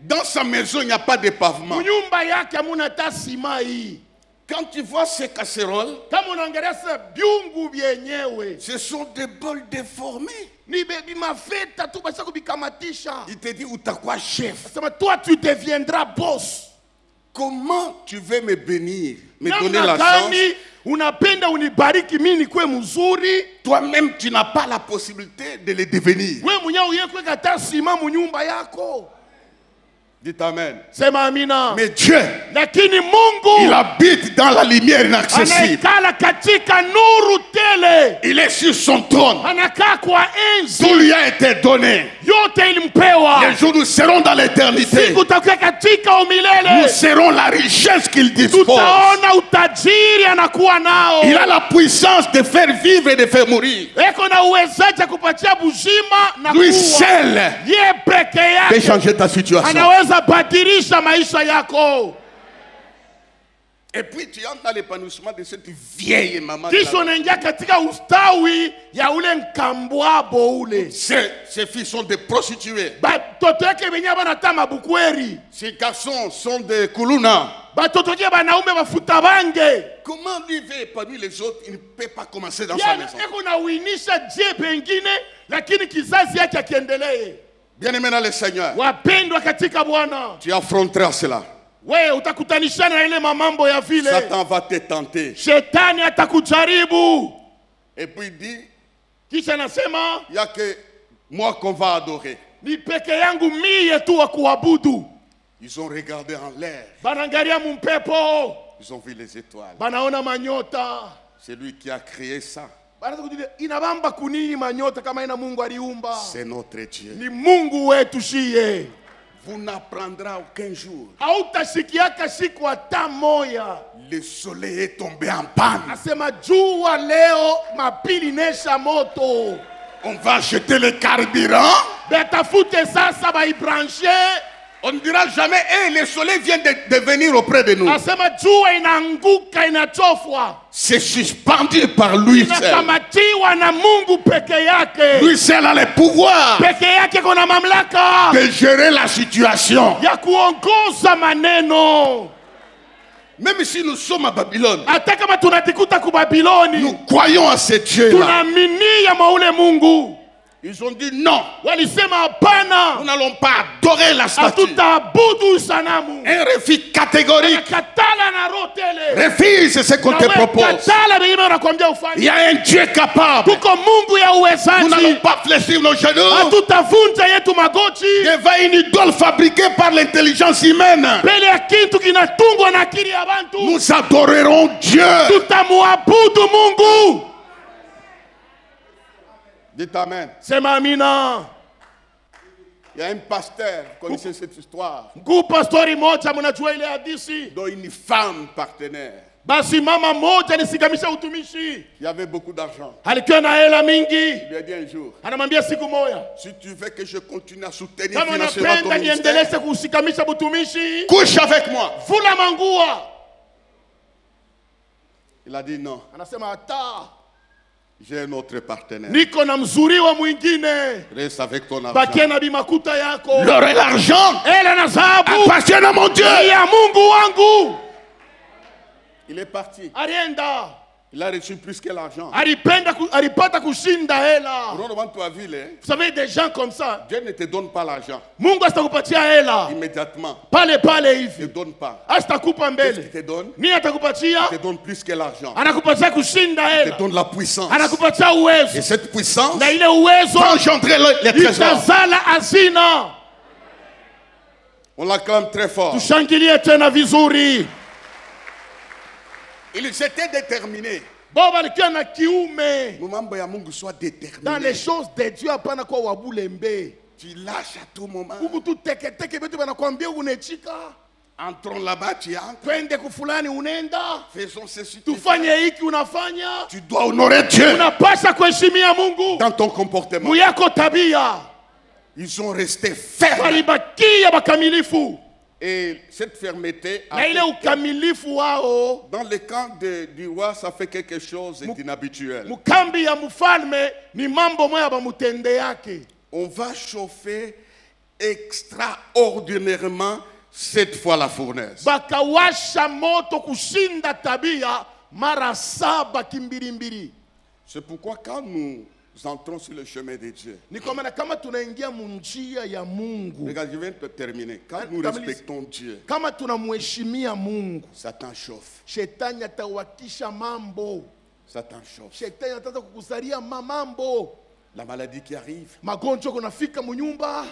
Dans sa maison, il n'y a pas de pavement. Munyumba yake hamuna ta sima hii. Quand tu vois ces casseroles, Kama unaangalia sasa byungu vyenyewe. ce sont des bols déformés. Ni bebi mafeta tu basi kubikamatisha. Il te dit, utakuwa chef. Sema toi tu deviendras boss. Comment tu veux me bénir, me donner Namna la chance? gani unapenda unibariki mimi nikuwe mzuri? Toi-même, tu n'as pas la possibilité de le devenir. Wewe mwenyewe uyekwe kata sima mu nyumba yako. Dites Amen. Sema amina. Mais Dieu, Lakini il Mungu habite dans la lumière inaccessible. anaikala katika nuru tele. Il est sur son trône. Anakaa kwa Tout enzi. lui a été donné. Yote ilimpewa. Les jours nous serons dans l'éternité. Siku utakuwa katika Nous umilele. serons la richesse qu'il dispose. Tutaona utajiri anakuwa nao. Il a la puissance de faire vivre et de faire mourir. Eko na uwezaji kupatia buzima na Lui kuua. seul Ye peke peut yake changer ta situation. anaweza badilisha maisha yako. Et puis tu entres dans l'épanouissement de cette vieille maman. Kisha unaingia katika ustawi ya ule nkambwabo ule. Ces filles sont des prostituées. Batoto yake wenyewe banata mabukweri. Ces garçons sont des kuluna. Batoto yake banaume bafuta bange. Comment lui veut épanouir les autres? Il ne peut pas commencer dans sa Yani maison. eko na uinisha je pengine lakini kizazi yake akiendelee. Bien-aimé dans le Seigneur, Wapendwa katika Bwana. tu affronteras cela. Wewe utakutanishana na ile mamambo ya vile. Satan va te tenter. Shetani atakujaribu. Et puis il dit, Kisha nasema il n'y a que moi qu'on va adorer. ni peke yangu mie tu wa kuabudu. Ils ont regardé en l'air. Banaangalia mumpepo. Ils ont vu les étoiles. Banaona manyota. C'est lui qui a créé ça. Banaanza kujiuliza inabamba kunini manyota kama ina Mungu aliumba? C'est notre Dieu. Ni Mungu wetu shie. Vous n'apprendrez aucun jour. Hautasikiaka siku hata moya. Le soleil est tombé en panne. Nasema jua leo mapili nesha moto. On va acheter le carburant. Betafute sasa baibranche. On ne dira jamais, hey, le soleil vient de venir auprès de nous. Nasema jua inaanguka inachofwa. C'est suspendu par lui seul. Inakamatiwa na Mungu peke yake. Lui seul a le pouvoir Peke yake kuna mamlaka de gérer la situation. ya kuongoza maneno. Même si nous sommes à Babylone, Hata kama tunajikuta ku Babiloni, nous croyons à ce Dieu-là. tunaaminia maule Mungu. Ils ont dit non, Walisema nous hapana, n'allons pas adorer la statue. hatutaabudu sanamu. Un refus catégorique. Katala na rotele. Refuse ce qu'on te propose. Katala venye nakwambia Il ufanye. y a un Dieu capable. Kuko Mungu ya Nous n'allons uwezaji. pas fléchir nos genoux Hatutavunja yetu magoti devant une idole fabriquée par l'intelligence humaine. mbele ya kitu kinatungwa na akili ya bantu. Nous adorerons Dieu. Tutamuabudu Mungu. Dites Amen. Sema amina. Il y a un pasteur, vous connaissez cette histoire, Mkuu pastori moja mnajua ile hadithi. dont une femme partenaire Basi mama moja nisikamisha utumishi. qui avait beaucoup d'argent. Alikuwa na hela mingi. Il lui a dit un jour, Anamwambia siku moja, si tu veux que je continue à soutenir kama financièrement ton unapenda ministère, niendeleze kusikamisha utumishi, couche avec moi. vula mangua. Il a dit non. Anasema hata. J'ai un autre partenaire. niko na mzuri wa mwingine. Reste avec ton argent. Bakia na bimakuta yako. L'or et l'argent Hela na dhahabu appartiennent à mon Dieu. ni ya Mungu wangu. Il est parti. Alienda. Il a reçu plus que l'argent. Alipata kushinda hela. Dans ta ville, Vous savez, des gens comme ça, Dieu ne te donne pas l'argent Mungu asitakupatia hela immédiatement. pale Il ne hivi, te donne pas. asitakupa Qu'est-ce qu'il mbele. te donne? Ni atakupatia, Il te donne plus que l'argent. anakupatia kushinda Il te hela, donne la puissance. anakupatia Et uwezo, cette puissance na ile uwezo va engendrer les trésors. itazala hazina. On l'acclame très fort. Tushangilie tena vizuri. Il s'était déterminé. Baba alikuwa na kiume Mambo ya Mungu soit dans les déterminé. choses de Dieu, hapana kwa wabulembe. Tu lâches à tout moment. Huku tu teke teke vitu banakwambia unechika. Entrons là-bas, tu entres. Twende kufulani unenda. Faisons ceci. Tufanye hiki unafanya. Tu dois honorer Dieu Unapasha kuheshimia Mungu. dans ton comportement. Muyako tabia. Ils sont restés fermes. Walibakia bakamilifu. Et cette fermeté, a Na ile fait- ukamilifu wao, dans le camp du roi, ça fait quelque chose d'inhabituel. mukambi ya mfalme ni mambo moya bamutende yake. On va chauffer extraordinairement cette fois la fournaise. Bakawasha moto kushinda tabia mara 7 kimbirimbiri. C'est pourquoi quand nous entrons sur le chemin de Dieu, Ni kwa maana kama tunaingia munjia ya Mungu, regarde, je viens de terminer. Quand nous Comme respectons Dieu, kama tunamheshimia Mungu, Satan chauffe. shetani atawakisha mambo. Satan chauffe. Shetani ataanza kukuzalia mambo. La maladie qui arrive, Magonjwa kunafika munyumba,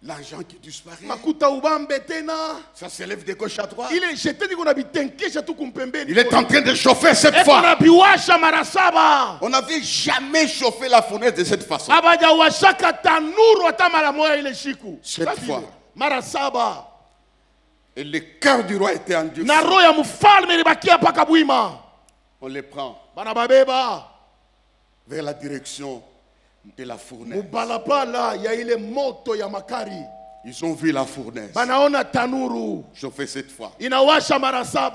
l'argent qui disparaît, makuta ubambe tena. ça s'élève de gauche à droite. Ile shetani kuna bitenkesha tu kumpembeni. Il est en train de chauffer cette Eko fois. na biwasha mara 7. On n'avait jamais chauffé la fournaise de cette façon. Abajawashaka tanuru hata mara moja ile siku. Cette Sasa fois. mara 7. Et le cœur du roi était endurci. Na roho ya mfalme ilibakia paka bwima. On les prend Bana babeba vers la direction de la fournaise. mubalabala ya ile moto ya makari. Ils ont vu la fournaise Banaona tanuru chauffer cette fois. inawasha mara 7.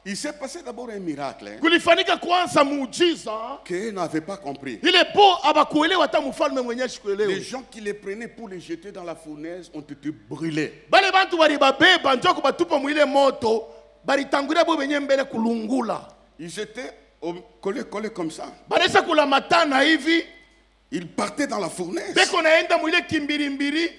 Il s'est passé d'abord un miracle hein, Kulifanyika kwanza muujiza. qu'ils n'avaient pas compris. Ile po abakuelewa hata mfalme mwenyewe Les shikuelewa. gens qui les prenaient pour les jeter dans la fournaise ont été brûlés. Bale bantu balibabeba njo kubatupa mwile moto, balitangulia bo benye mbele kulungula. Ils étaient collés comme ça. Balesa kula matana hivi, Ils partaient dans la fournaise beko naenda mwile kimbirimbiri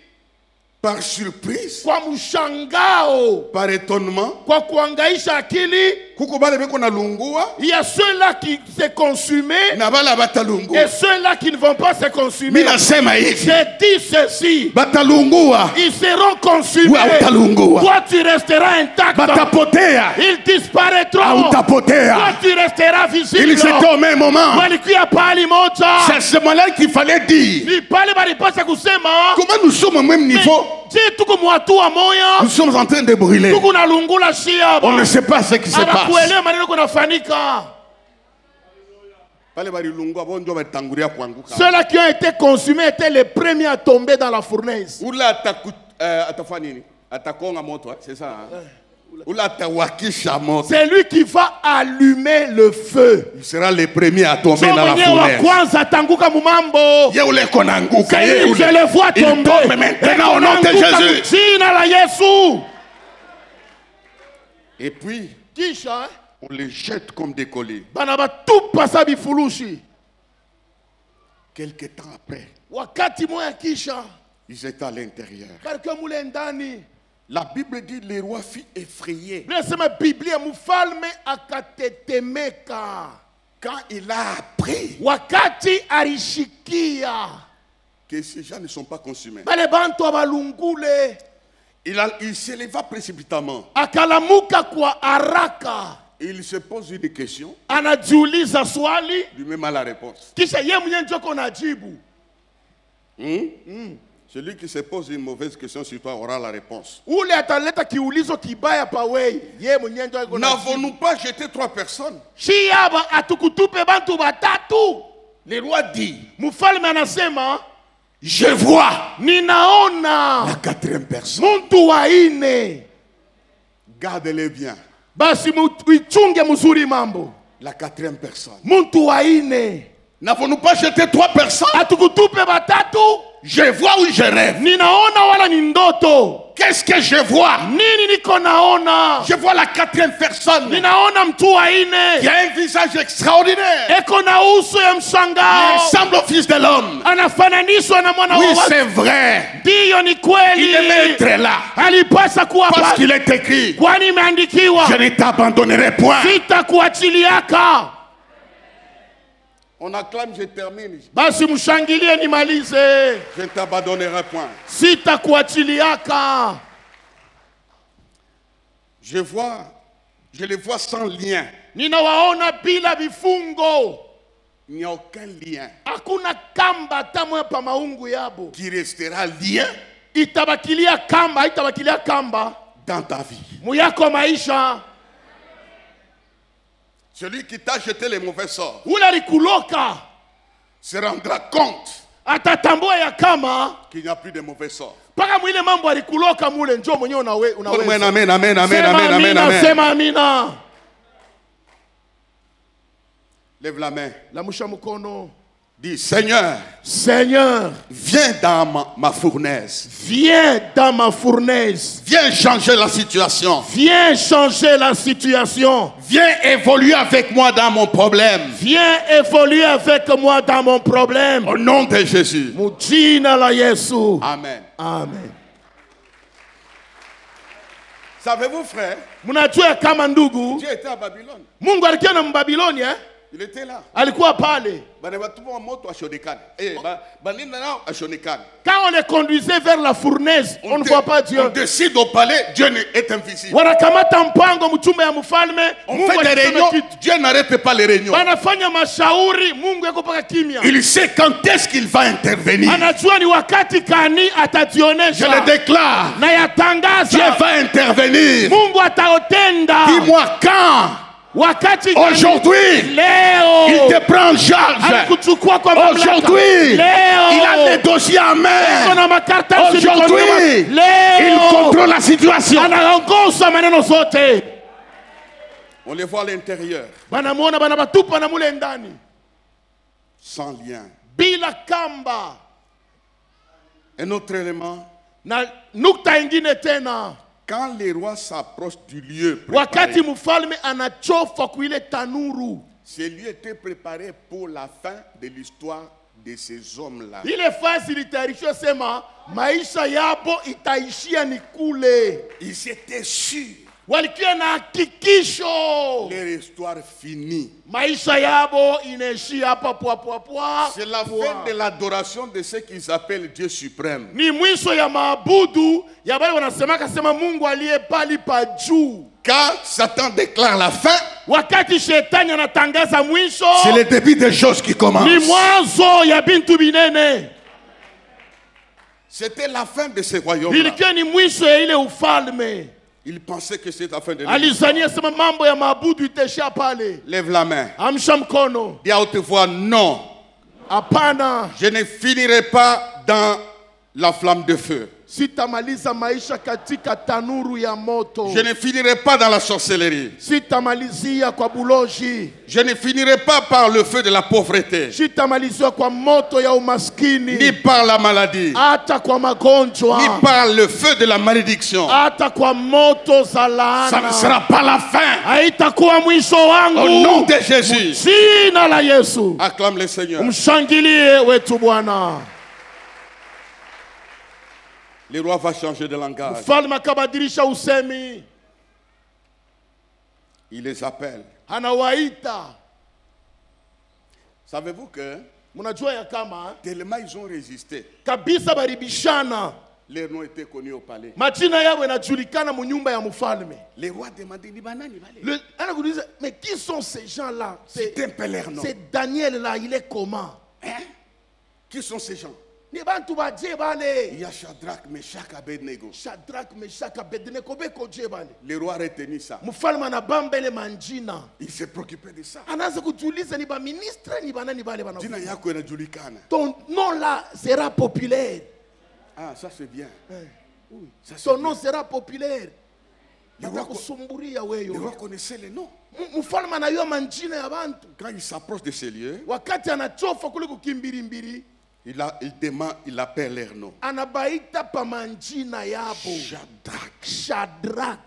par surprise, kwa mshangao, par étonnement. kwa kuangaisha akili Kuko bale beko na lungua, il y a ceux-là qui se consument na bala et batalungua. ceux-là qui ne vont pas se consumer. Mina sema hivi, Je dis ceci, batalungua, ils seront consumés. hautalungua. Toi tu resteras intact. Batapotea, Ils disparaîtront. Toi hautapotea. tu resteras visible. Ils étaient au même moment. Walikuwa pali moja. C'est à ce moment-là qu'il fallait dire, Ni pale balipasa kusema comment nous sommes au même niveau? si tuko mwatua moya Nous sommes en train de brûler. tuko na lungula shia. On ne sait pas ce qui se passe. Abakuelewa maneno kunafanyika. Pale balilungua bonjo batangulia kuanguka. Ceux-là qui ont été consumés étaient les premiers à tomber dans la fournaise. Ula atafanya nini? Atakonga moto, c'est ça. Hein? Ula atawakisha moto. C'est lui qui va allumer le feu. Il sera le premier à tomber So dans la mwenyewe wa fournaise. kwanza atanguka mumambo. Ye ule konanguka, ye C'est lui, ule. je le vois Il tomber. tombe maintenant au nom de Anaanguka Jésus. mjina la Yesu. Et puis, Kisha on les jette comme des colis. bana batupa sa bifurushi. Quelque temps après, Wakati moya kisha ils étaient à l'intérieur. balikuwa mule ndani. La Bible dit le roi fut effrayé Nasema Biblia mfalme akatetemeka. quand il a appris Wakati alishikia que ces gens ne sont pas consumés. bale bantu abalungule, Il s'éleva précipitamment. akalamuka kwa haraka, Il se pose une question, anajiuliza swali, lui-même a la réponse. kisha ye mwenyewe njoko najibu. Celui qui se pose une mauvaise question sur toi aura la réponse. Ule ataleta kiulizo kibaya pawe, ye mwenyewe njoko najibu. N'avons-nous pas jeté 3 personnes? Shiaba atukutupe bantu batatu. Le roi dit, Mfalme anasema je vois ninaona la 4e personne. muntu wa ine. Gardez-les bien. Basi ichunge mzuri mambo. La quatrième personne. muntu wa ine. N'avons-nous pas jeté 3 personnes? Atukutupe batatu. Je vois ou je rêve? Ninaona wala ni ndoto? Qu'est-ce que je vois? Nini niko naona? Je vois la quatrième personne Ninaona mtu wa ine. qui a un visage extraordinaire. Eko na uso ya Il mshangao. ressemble au fils de l'homme. Anafananishwa na mwana Oui, wa watu. c'est vrai. Ndiyo ni Il kweli. devait être là. Alipasa kuwa Parce pale. qu'il est écrit, Kwani imeandikiwa, je ne t'abandonnerai point. sitakuachiliaka. On acclame, je termine. Basi mshangilie nimalize. Je ne t'abandonnerai point. Sitakuachiliaka. Je les vois sans lien. Ninawaona bila vifungo. Il n'y a aucun lien Hakuna kamba hata moja pa maungu yabo. qui restera lien Itabakilia kamba, itabakilia kamba dans ta vie. muyako maisha. Celui qui t'a jeté les mauvais sorts Ule alikuloka se rendra compte atatambua ya kama qu'il n'y a plus de mauvais sorts. paka mwile mambo alikuloka mule njoo mwenyewe Amen, unaweza. amen, amen, amen, Sema amen, amen, amina, amen. sema amina. Lève la main. Lamusha mkono. Dis, Seigneur, Seigneur, viens dans ma fournaise. viens dans ma fournaise. Viens changer la situation. Viens changer la situation. Viens évoluer avec moi dans mon problème. Viens évoluer avec moi dans mon problème. Au nom de Jésus. Mujina la Yesu. Amen. Amen. Savez-vous, frère, Mnajua kama ndugu, Dieu était à Babylone. Mungu alikuwa na Mbabiloni Il était là. alikuwa pale. Quand on les conduisait vers la fournaise, on ne voit pas Dieu. On décide au palais, Dieu est invisible. Wanakamata mpango mchumba ya mfalme, On Mungu fait des alisema réunions, kitu. Dieu n'arrête pas les réunions. Wanafanya mashauri, Mungu yuko paka kimya. Il sait quand est-ce qu'il va intervenir. Anajua ni wakati kani Je atajionesha. le déclare. Na yatangaza. Dieu va intervenir. Mungu ataotenda. Dis-moi quand. Wakati gani? Aujourd'hui. Leo. Il te prend en charge. Anakuchukua kwa mamlaka. Aujourd'hui. Leo. Il a des dossiers en main. Iko na makaratasi Aujourd'hui. mikononi. Leo. Il contrôle la situation. Anaongoza maneno zote. On les voit à l'intérieur. Banamuona banabatupa na mule ndani. Sans lien. Bila kamba. Un autre élément. Na nukta ingine tena. Quand les rois s'approchent du lieu Wakati préparé, mfalme anachofa kuile tanuru. ce lieu était préparé pour la fin de l'histoire de ces hommes-là. Ile fasi litayarishwa sema maisha yabo itaishia ni kule. Ils étaient sûrs. Walikuwa na hakikisho. Leur histoire finie. Maisha yabo inaishia hapa pwa. C'est la fin de l'adoration de ce qu'ils appellent Dieu suprême. Ni mwisho ya maabudu ya wale wanasemaka sema Mungu aliye pali pa juu. Quand Satan déclare la fin, Wakati shetani anatangaza mwisho, c'est le début des choses qui commencent. ni mwanzo ya bintu binene. C'était la fin de ce royaume-là. Ilikuwa ni mwisho ya ile ufalme. Ils pensaient que c'était la fin de l'histoire. Alizania sema mambo ya maabudu itaishia pale. Lève la main. Amsha mkono. Dis à haute voix, non. Hapana. Je ne finirai pas dans la flamme de feu. Sitamaliza maisha katika tanuru ya moto. Je ne finirai pas dans la sorcellerie. Sitamalizia kwa buloji. Je ne finirai pas par le feu de la pauvreté, Sitamalizia kwa moto ya umaskini. ni par la maladie, Hata kwa magonjwa. ni par le feu de la malédiction. Hata kwa moto za laana. Ça ne sera pas la fin. Haitakuwa mwisho wangu. Au nom de Jésus. Jina la Yesu. Acclame le Seigneur. Mshangilie wetu Bwana. Le roi va changer de langage. Mfalme akabadilisha usemi. Il les appelle. Anawaita. Savez-vous que Mnajua ya kama tellement ils ont résisté, kabisa baribishana. leur nom était connu au palais. Majina yao yanajulikana mu nyumba ya mfalme. Les rois demandaient, ni banani vale. Anakuuliza, mais qui sont ces gens-là? C'est un peu leur nom. C'est Daniel là, il est comment? Hein? Qui sont ces gens? Ni bantu ba je bale. Il y a Shadrach, Meshach, Abednego. Shadrach, Meshach, Abednego beko je bale. Le roi a retenu ça. Mfalme anabambele manjina. Il s'est préoccupé de ça. Anaanza kujiuliza ni ba ministre ni banani bale bana. Jina yako inajulikana. Ton nom là sera populaire. Ah, ça c'est bien. Ça, c'est Ton bien. nom sera populaire. Le roi connaissait les noms. Mfalme anajua manjina ya bantu. Quand il s'approche de ces lieux, Wakati anachofa kule kukimbirimbiri, il appelle leur nom. anabaita pa manjina yabo. Shadrach.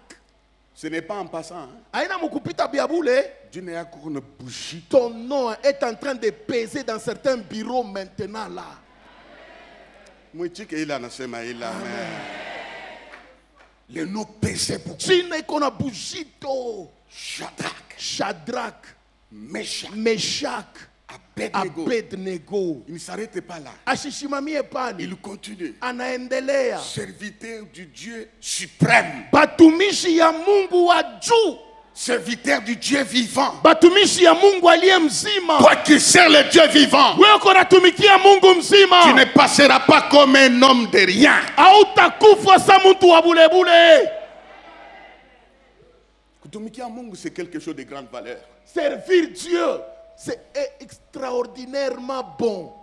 Ce n'est pas en passant. Hein. Aina mukupita biabule. Dieu n'a qu'une bougie. Ton nom est en train de peser dans certains bureaux maintenant là. Le nom pesait beaucoup. Jina iko na bujito. Shadrach, Meshach, Abednego. Il ne s'arrête pas là. Ashishimamie pale. Il continue. Anaendelea. Serviteur du Dieu suprême. Batumishi ya Mungu wa juu. Serviteur du Dieu vivant. Batumishi ya Mungu aliye mzima. Toi qui sers le Dieu vivant, wewe uko natumikia Mungu mzima. tu ne passeras pas comme un homme de rien. Hautakufa sa mtu wa bulebule. Kutumikia Mungu, c'est quelque chose de grande valeur. Servir Dieu, c'est extraordinairement bon.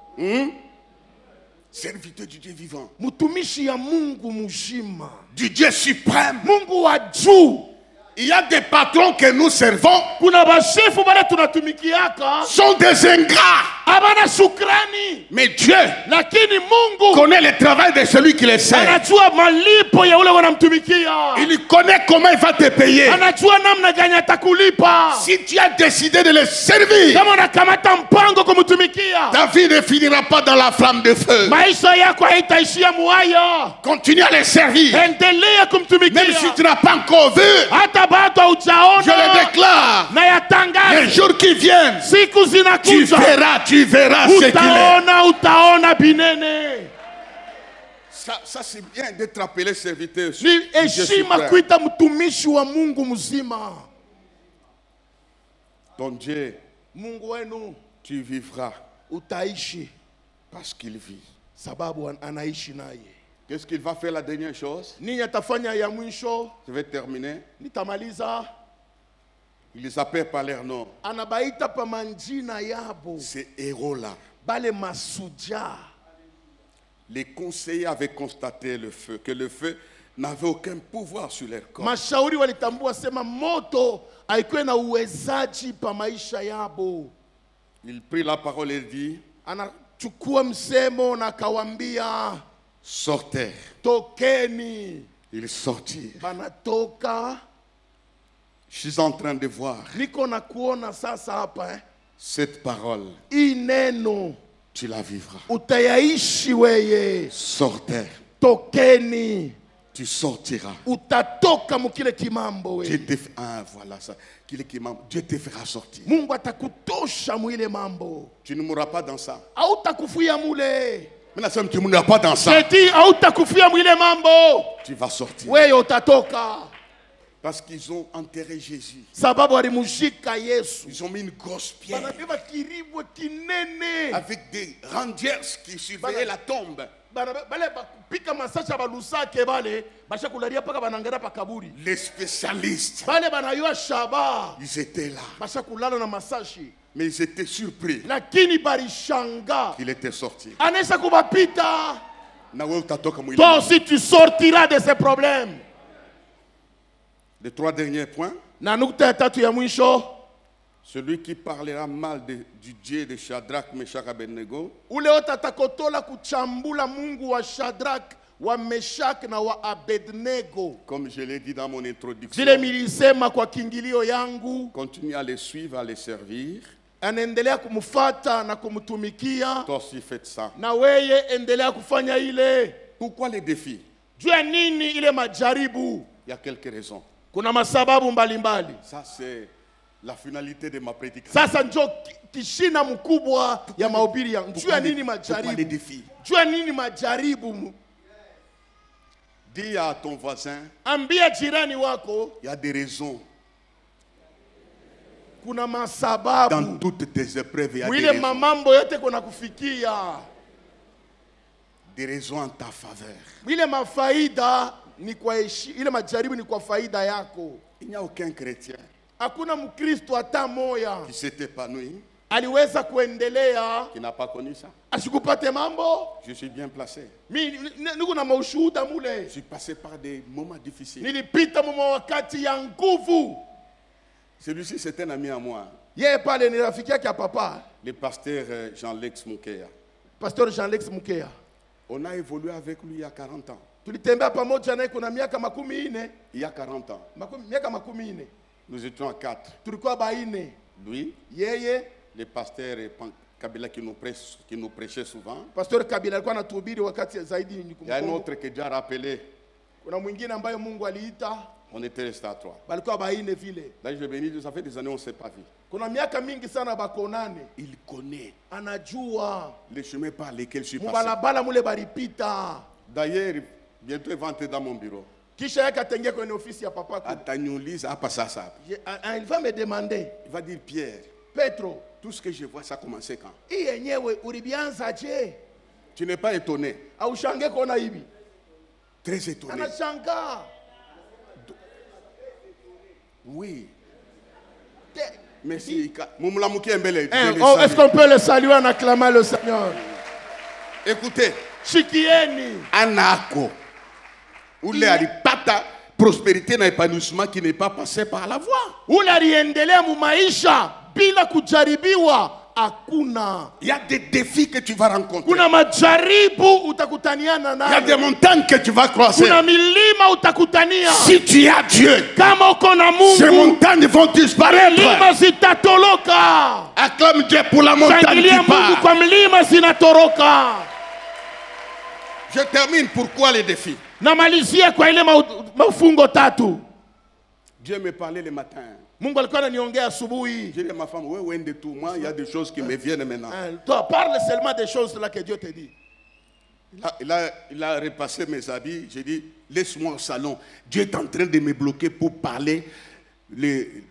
Serviteur du Dieu vivant. Mutumishi ya Mungu mzima. Du Dieu suprême. Mungu wa juu. Il y a des patrons que nous servons. Kuna bashefu bale tunatumikiaka. Sont des ingrats. Abana shukrani. Mais Dieu lakini Mungu connaît le travail de celui qui le sert. Anajua malipo ya ule wanamtumikia. Il connaît comment il va te payer. Anajua namna gani atakulipa. Si tu as décidé de le servir, kama unakamata mpango kumtumikia, ta vie ne finira pas dans la flamme de feu. Maisha yako haitaishia muaya. Continue à le servir. Endelea kumtumikia. Même si tu n'as pas encore vu. Hata bado hujaona. Je le déclare. Na yatangaza. Les jours qui viennent. Siku zinakuja. Tu verras ce qu'il est. Utaona binene. Ça c'est bien d'être appelé serviteur. Ni heshima kuita mtumishi wa Mungu mzima. Ton Dieu, Mungu wenu, tu vivras. Utaishi parce qu'il vit. Sababu anaishi naye. Qu'est-ce qu'il va faire la dernière chose? Nini atafanya ya mwisho? Je vais terminer. Nitamaliza. Il les appelle par leur nom. Anabaita pa manjina yabo. Ces héros-là. Bale masuja. Les conseillers avaient constaté que le feu n'avait aucun pouvoir sur leur corps. Mashauri walitambua sema moto haikuwa na uwezaji pa maisha yabo. Il prit la parole et dit, anachukua msemo na kawambia, sortez. Tokeni. Ils sortirent. Banatoka. Je suis en train de voir. Niko na kuona sasa hapa cette parole. Ineno. Tu la vivras. Utayaishi weye. Sortez. Tokeni. Tu sortiras. Utatoka mukile kimambo we. Voilà ça. Dieu te fera sortir. Mungu atakutosha mwile mambo. Tu ne mourras pas dans ça. Hautakufia mule. Maintenant, tu ne mourras pas dans ça. Seti hautakufia mwile mambo. Tu vas sortir. Wewe utatoka. Parce qu'ils ont enterré Jésus. Sababu alimushika Yesu. Ils ont mis une grosse pierre. Banabeba kiribwe kinene. Avec des rangers qui surveillaient la tombe. Les spécialistes, ils étaient là. Mais ils étaient surpris qu'il était sorti. Toi aussi tu sortiras de ces problèmes. Les 3 derniers points. Celui qui parlera mal du Dieu de Shadrach, Meshach, Abednego. Ule otatakotola kuchambula Mungu wa Shadrach, wa Meshach na wa Abednego. Comme je l'ai dit dans mon introduction. Vile milisema kwa kingilio yangu. Continue à les suivre, à les servir. Anaendelea kumfuata na kumtumikia. Toi aussi faites ça. Na weye endelea kufanya ile. Pourquoi les défis? Jua nini ile majaribu? Il y a quelques raisons. Kuna masababu mbalimbali. Ça c'est la finalité de ma prédication. Sasa njo kishina mkubwa ya mahubiri yangu. Jua nini majaribu? Jua nini majaribu? Dis à ton voisin. Ambia jirani wako. Il y a des raisons. Kuna masababu. Dans toutes tes épreuves, il y a des raisons. Mambo yote kuna kufikia. Des raisons en ta faveur. Ile mafaida ni kwa ile majaribu ni kwa faida yako. Il n'y a aucun chrétien hakuna mkristo hata moya qui s'est épanoui aliweza kuendelea, qui n'a pas connu ça. asikupate mambo. Je suis bien placé. Niko na maushuhuda mule. Je suis passé par des moments difficiles. Nilipita wakati ya nguvu. Celui-ci, c'est un ami à moi. Yeye pale ni rafiki yake ya papa. Le pasteur Jean-Lex Moukeya. Pasteur Jean-Lex Moukeya. On a évolué avec lui il y a 40 ans. Tulitembea pamoja naye kuna miaka 40. Il y a 40 ans. Miaka 40. Nous étions à 4. Tulikuwa baine. Lui, Yeye, le pasteur Kabila qui nous prêchait souvent. Pasteur Kabila alikuwa anatuhubiri wakati zaidi ni Il y a un autre qui est déjà rappelé. Kuna mwingine ambaye Mungu aliita. On était restés à 3. Balikuwa baine vile. Là, je bénis, ça fait des années on ne s'est pas vu. Kuna miaka mingi sana bakonane. Il connaît Anajua les chemins par lesquels je suis passé. Mubalabala mule baripita. D'ailleurs, bientôt il va entrer dans mon bureau. Kisha yake atengea kwenye ofisi ya papa. Atanyuliza hapa sasa. Il va me demander. Il va dire Pierre, Petro, tout ce que je vois ça a commencé quand? hii yenyewe ulibianza je? Tu n'es pas étonné? Au shange kona hivi. Très étonné. Anashangaa. Oui. Merci. Mumulamuki Mbele. Est-ce qu'on peut le saluer en acclamant le Seigneur? Écoutez. Shikieni. Anako. Ule alipata prospérité na épanouissement qui n'est pas passé par la voie. Ule aliendelea mu maisha bila kujaribiwa. Hakuna. Il y a des défis que tu vas rencontrer. Kuna majaribu utakutaniana nayo. Il y a des montagnes que tu vas croiser. Kuna milima utakutania. Si tu as Dieu, kama uko na Mungu, ces montagnes vont disparaître. Milima zitatoroka. Acclame Dieu pour la montagne Shangilia qui part. Mungu kwa milima zinatoroka. Je termine. Pourquoi les défis? Namalizia kwa ile mafungo tatu. Dieu me parlait le matin. Mungu alikuwa ananiongea asubuhi. J'ai dit à ma femme, ouais, de tout. Moi, il y a des choses qui me viennent maintenant. Toi, parle seulement des choses là que Dieu te dit. Il a repassé mes habits. J'ai dit, laisse-moi au salon. Dieu est en train de me bloquer pour parler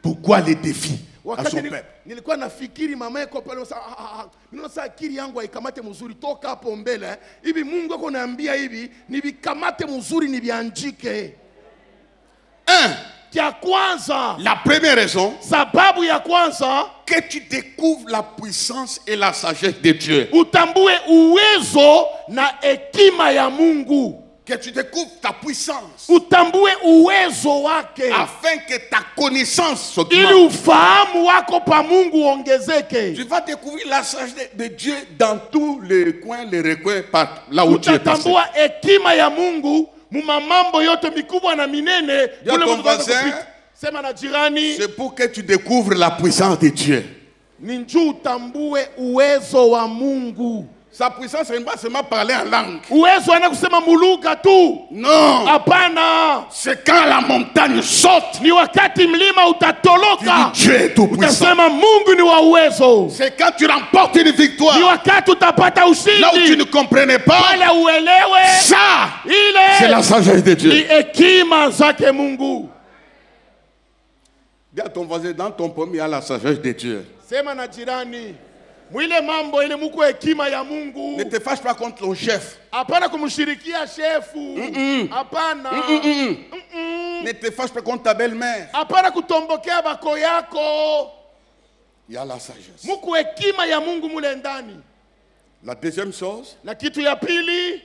pourquoi les défis à son peuple. Nilikuwa nafikiri mama yako pale sasa akili yangu haikamate mzuri toka hapo mbele hivi Mungu ako naambia hivi nivikamate mzuri nivianjike. La première raison, sababu ya kwanza, que tu découvres la puissance et la sagesse de Dieu. Utambue uwezo na hekima ya Mungu. Que tu découvres ta puissance. Utambue uwezo wake. Afin que ta connaissance s'augmente. Ili ufahamu wako pa Mungu ongezeke. Tu vas découvrir la sagesse de Dieu dans tous les coins, les recoins, là où tu es passé. Utatambua hekima ya Mungu mumamambo yote mikubwa na minene. Sema na jirani. C'est pour que tu découvres la puissance de Dieu. Ninju utambue uwezo wa Mungu. Sa puissance n'est pas seulement parler en langue. Uwezo ana kusema muluga tu. Non. Hapana. C'est quand la montagne saute. Ni wakati mlima utatoloka. Dieu est tout puissant. Utasema Mungu ni wa uwezo. C'est quand tu remportes une victoire. Ni wakati utapata ushindi. Là où tu ne comprenais pas. Pale uelewe. Ça. C'est la sagesse de Dieu. Ni hekima zake Mungu. Dis à ton voisin, dans ton pomme, il y a la sagesse de Dieu. Sema na jirani. Mwile mambo ile muko hekima ya Mungu. Ne te fâche pas contre ton chef. Hapana kumshirikia shefu. Hapana. Ne te fâche pas contre ta belle-mère. Hapana kutombokea bako yako. Il y a la sagesse. Muko hekima ya Mungu mule ndani. La deuxième chose. Na kitu ya pili.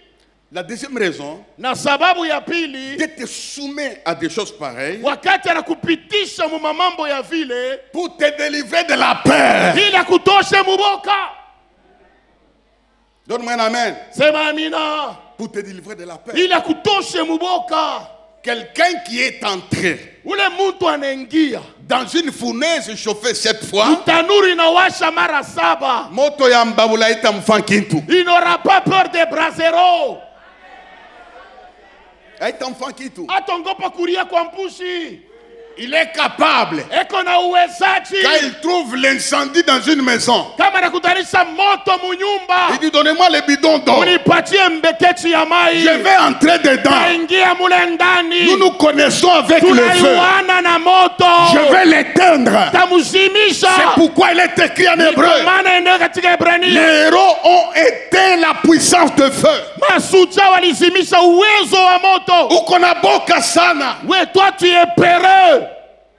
La deuxième raison, na sababu ya pili, de te soumettre à des choses pareilles, wakati anakupitisha mu mambo ya vile, pour te délivrer de la peur. Ili akutoshe muboka. Donne-moi un amen. Sema amina. Pour te délivrer de la peur. Ili akutoshe muboka. Quelqu'un qui est entré ule mtu anaingia dans une fournaise chauffée 7 fois, tanuri inawasha mara 7, moto ya mbabula itamfanya kitu. Il n'aura pas peur des braseros. Atongopa kuria kwa mpushi. Il est capable. Eko na uwezaji. Quand il trouve l'incendie dans une maison, kama nakutanisha moto munyumba, il dit donnez-moi le bidon d'eau. Unipatie mbeketi ya mai. Je vais entrer dedans. Naingia mule ndani. Nous nous connaissons avec le feu. Na moto. Je vais l'éteindre. Tamuzimisha. C'est pourquoi il est écrit en hébreu. Les héros ont éteint la puissance de feu. Masuja walizimisha uwezo wa moto. Uko na boka sana. We toi tu es peureux.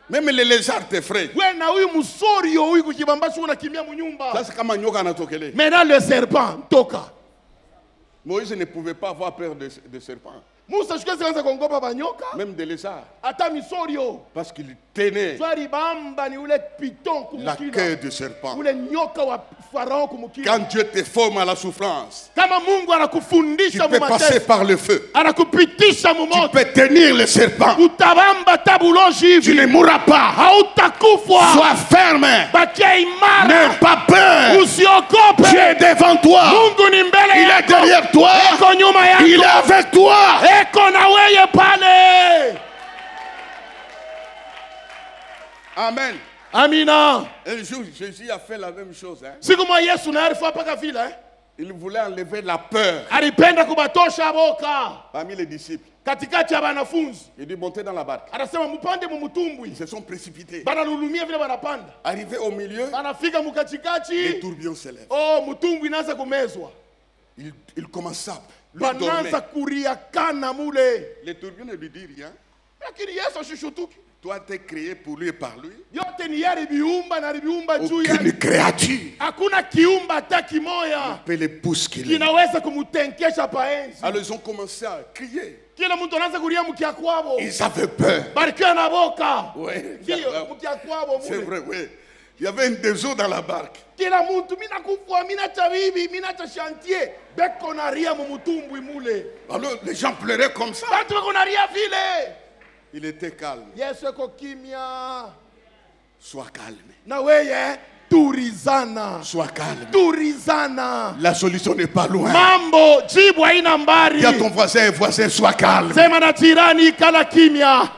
Même les lézards t'effraient. We na huyu msorio huyu kukibambashi unakimbia munyumba. Ça c'est comme un nyoka anatokele. Maintenant le serpent toka. Moïse ne pouvait pas avoir peur de serpents. Musa shikazi anza kuogopa banyoka. Même des lézards. Hata misorio. Parce qu'il tenait Swali bamba ni ule piton la kumukila. queue de serpent. Ule nyoka wa Farao kumukila. Quand Dieu te forme à la souffrance, Kama Mungu tu anakufundisha peux passer mumateso. par le feu. Anakupitisha Tu mumoto. peux tenir le serpent. Utabamba tabuloji Tu hivi. ne mourras pas. Hautakufwa. Sois ferme. Bakia imara. N'aie pas peur. Usiogope. Dieu est devant toi. Mungu ni mbele Il est yako. derrière toi. Eko nyuma yako. Il est avec toi. Eko na weye pale. Amen. Amina. Un jour, Jésus a fait la même chose. Siku moja Yesu na alifa paka vile. Il voulait enlever la peur Alipenda kubatosha boka parmi les disciples. katikati ya wanafunzi. Il dit montez dans la barque. Anasema mpande mumutumbwi. Ils se sont précipités. Banalulumia vile banapanda. Arrivé au milieu, Banafika les mukatikati. tourbillons s'élèvent. Oh, mutumbwi inaanza kumezwa. Il commença. Lui Banaanza dormait. kuriakana mule. Les tourbillons ne lui disent rien. Lakini Yesu ashushutuki. Toi, tu es créé pour lui et par lui. Yote ni yale biumba na biumba juu ya. Aucune créature Hakuna kiumba hata kimoya peut les bousculer. kinaweza kumutenkesha paenzi. Alors ils ont commencé à crier. Kila mtu anaanza kulia mkia kwabo. Ils avaient peur. Barikiwa na boka. Oui, Ndio mkia kwabo c'est mule. vrai, oui. Il y avait une des eaux dans la barque. Kila mtu mina kufua mina cha bibi mina cha chantier beko na ria mumutumbwi mule. Alors les gens pleuraient comme ça. Watu wako na ria vile. Il était calme. Yesu eko kimya. Sois calme. Na weye turizana. Sois calme. Turizana. La solution n'est pas loin. Mambo jibu haina mbari. Dis à ton voisin, sois calme. Sema na jirani kala kimya.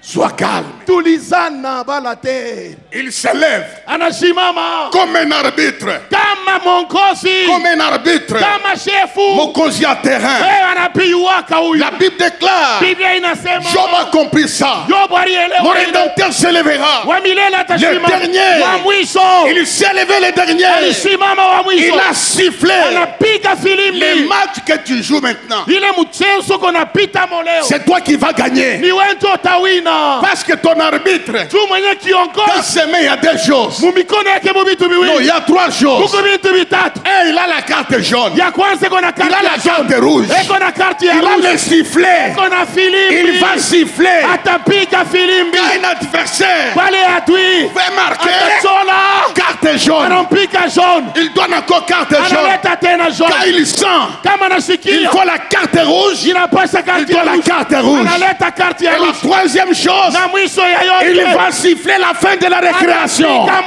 Sois calme. Tulizana balate. Il s'élève Anashimama comme un arbitre. kama mongozi. Comme un arbitre. Kama shefu. Mokozi à terrain. Anapiwaka huyu. La Bible déclare, Biblia inasema Job a compris ça. Yobu alielewa Mon hilo. rédempteur s'élèvera. Wa milele atasimama. Le dernier. Wa mwisho. Il s'est levé le dernier. Alisimama wa mwisho. Il a sifflé. Anapiga filimbi. Les matchs que tu joues maintenant, Ile mchezo konapita moleo. c'est toi qui vas gagner. Ni wewe ndio utawina. Parce que ton arbitre, Tu mwenye dans kiongozi. ses mains, il y a deux choses. Mumikono yake mu vitu Non, il viwili. y a trois choses. Kuko vitu vitatu. Un, il a la carte jaune. Ya kwanza iko na Il karte a ya la jaune. carte rouge. Eko na karte ya Il a rouge. le sifflet. Eko na filimbi. Il va siffler. Atapiga filimbi. Quand un adversaire Pale adui. fait marquer Atachola. carte jaune, Anampiga jaune. il donne encore carte jaune. Analeta tena Quand jaune. il sent, Kama il nasikia. faut la carte rouge. Inapasha Il karte doit ya la rouge. carte rouge. Analeta karte ya Et la rouge. troisième chose, Na mwisho ya il yote. va siffler la fin de la récréation. Anafika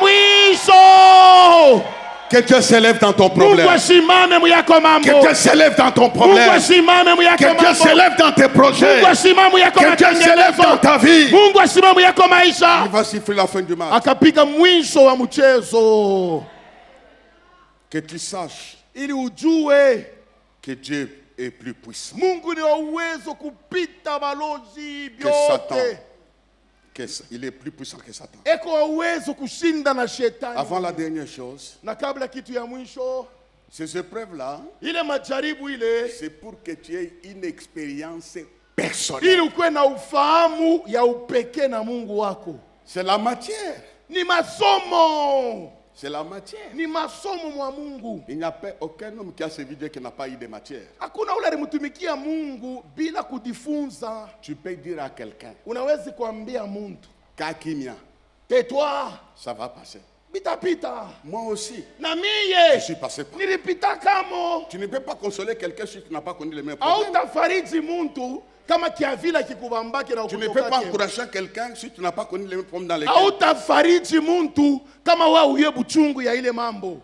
mwisho. Que Dieu s'élève dans ton problème. Mungu asimame muyako mambo. Que Dieu s'élève dans ton Mungu problème. asimame muyako Que Dieu mambo. s'élève dans tes projets. Mungu asimame muyako Que Dieu s'élève dans matengenezo. ta vie. Mungu asimame muyako maisha. Il va siffler la fin du match. Akapiga mwisho wa mchezo Que tu saches ili ujue que Dieu est plus puissant Mungu ni wa uwezo kupita balozi que Satan. vyote. Il est plus puissant que Satan. Eko wa uwezo kushinda na shetani. Avant la dernière chose, Na kabla kitu ya mwisho, ces épreuves-là, ile majaribu ile c'est pour que tu aies une expérience ili personnelle. ukuwe na ufahamu ya upekee na Mungu wako. C'est la matière. Ni masomo. C'est la matière. Ni masomo mwa Mungu. Il n'y a pas aucun homme qui a servi Dieu qui n'a pas eu de matière. Hakuna ule alimtumikia Mungu bila kujifunza. Tu peux dire à quelqu'un, Unawezi kuambia mtu, Kakimia, "Tais-toi, ça va passer. bitapita." Moi aussi, Na je miye suis passé par. nilipita kamo. Tu ne peux pas consoler quelqu'un si tu n'as pas connu les mêmes problèmes. Hautafariji mtu kama kiavila kikubambake na Tu ne peux pas ukutokake. encourager quelqu'un si tu n'as pas connu les mêmes problèmes dans lesquels. Hautafariji mtu kama wewe uye buchungu ya ile mambo.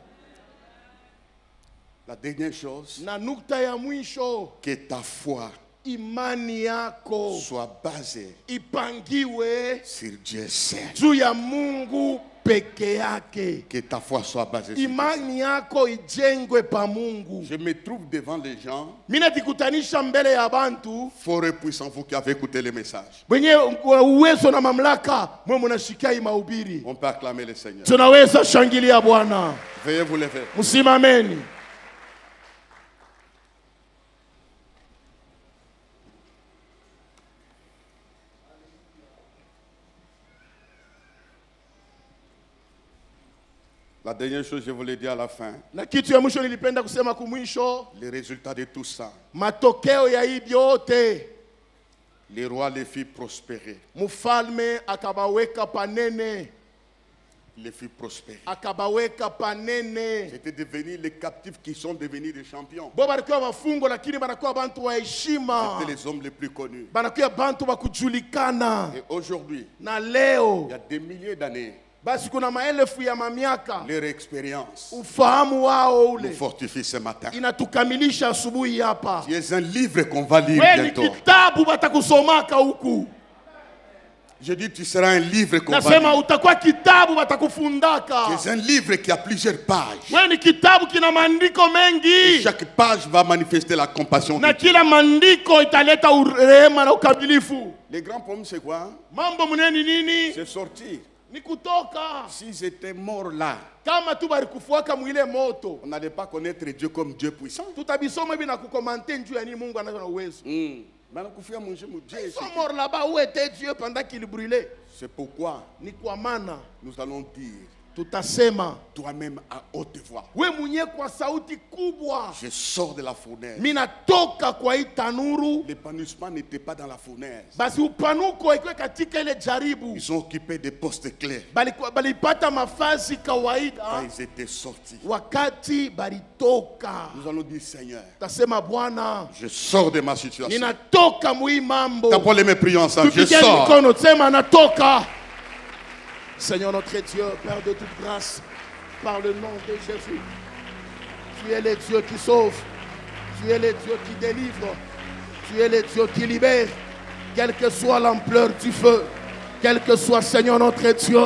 La dernière chose, Na nukta ya mwisho, que ta foi imani yako soit basée ipangiwe sur Dieu seul. juu ya Mungu peke yake. Que ta foi soit basée sur Dieu seul. Imani yako ijengwe pa Mungu. Je me trouve devant les gens, Mimi najikutanisha mbele ya bantu fort et puissant, vous qui avez écouté le message. wenye uwezo na mamlaka, mwe mnashikia hii mahubiri. On peut acclamer le Seigneur. Tunaweza shangilia Bwana. Veuillez vous lever. Msimameni. La dernière chose, je voulais dire à la fin, Na kitu ya mwisho nilipenda kusema kumwisho, les résultats de tout ça. matokeo ya hii yote, Les rois les fit prospérer. mfalme akabaweka panene, Les fit prospérer. akabaweka panene. C'était devenus les captifs qui sont devenus des champions. Bo balikuwa wafungwa lakini banakuwa bantu wa heshima, C'était les hommes les plus connus. banakuwa bantu wa kujulikana. Et aujourd'hui, Na il leo y a des milliers d'années, basi kuna maelfu ya mamiaka, leur expérience ufahamu wao nous ule fortifie ce matin. inatukamilisha asubuhi hapa. Tu es un livre qu'on va lire Wewe ni bientôt. kitabu batakusomaka huku. Je dis, tu seras un livre qu'on va Nasema lire. utakuwa kitabu batakufundaka. Tu es un livre qui a plusieurs pages. Wewe ni kitabu kina maandiko Et mengi, chaque page va manifester la compassion. na de Dieu. kila maandiko italeta rehema na ukamilifu. Les grands problèmes, c'est quoi? Mambo mneni nini? C'est sortir. Ni kutoka. S'ils étaient morts là, Kama tu barikufuaka mwile moto, on n'allait pas connaître Dieu comme Dieu puissant. tutabisoma hivi na kukomante njuu ya nini Mungu anayo na uwezo. Banakufia mon Dieu, mon Dieu, Ils sont morts là-bas, où était Dieu pendant qu'il brûlait? c'est pourquoi Ni kwa maana nous allons dire, tutasema toi-même à haute voix, we mwenye kwa sauti kubwa, je sors de la fournaise. minatoka kwa hii tanuru. L'épanouissement n'était pas dans la fournaise. Basi upanuko ikiwa katika ile jaribu, Ils ont occupé des postes clés balipata mafasi quand kawaida ils étaient sortis. wakati balitoka. Nous allons dire, Seigneur, Tasema Bwana, je sors de ma situation. ninatoka mwi mambo. T'as pas les prions ensemble, je Tupige sors. mikono, sema natoka. Seigneur notre Dieu, Père de toute grâce, par le nom de Jésus, tu es le Dieu qui sauve, tu es le Dieu qui délivre, tu es le Dieu qui libère, quelle que soit l'ampleur du feu, quel que soit, Seigneur notre Dieu,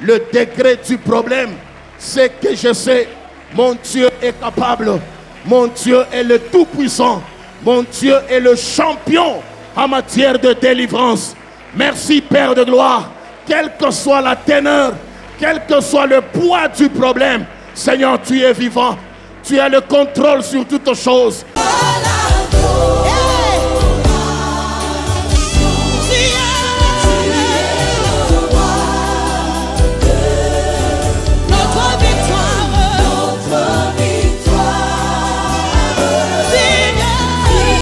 le degré du problème. C'est que je sais, mon Dieu est capable, mon Dieu est le Tout-Puissant, mon Dieu est le champion en matière de délivrance. Merci Père de gloire, quelle que soit la teneur, quel que soit le poids du problème, Seigneur, tu es vivant, tu as le contrôle sur toutes choses.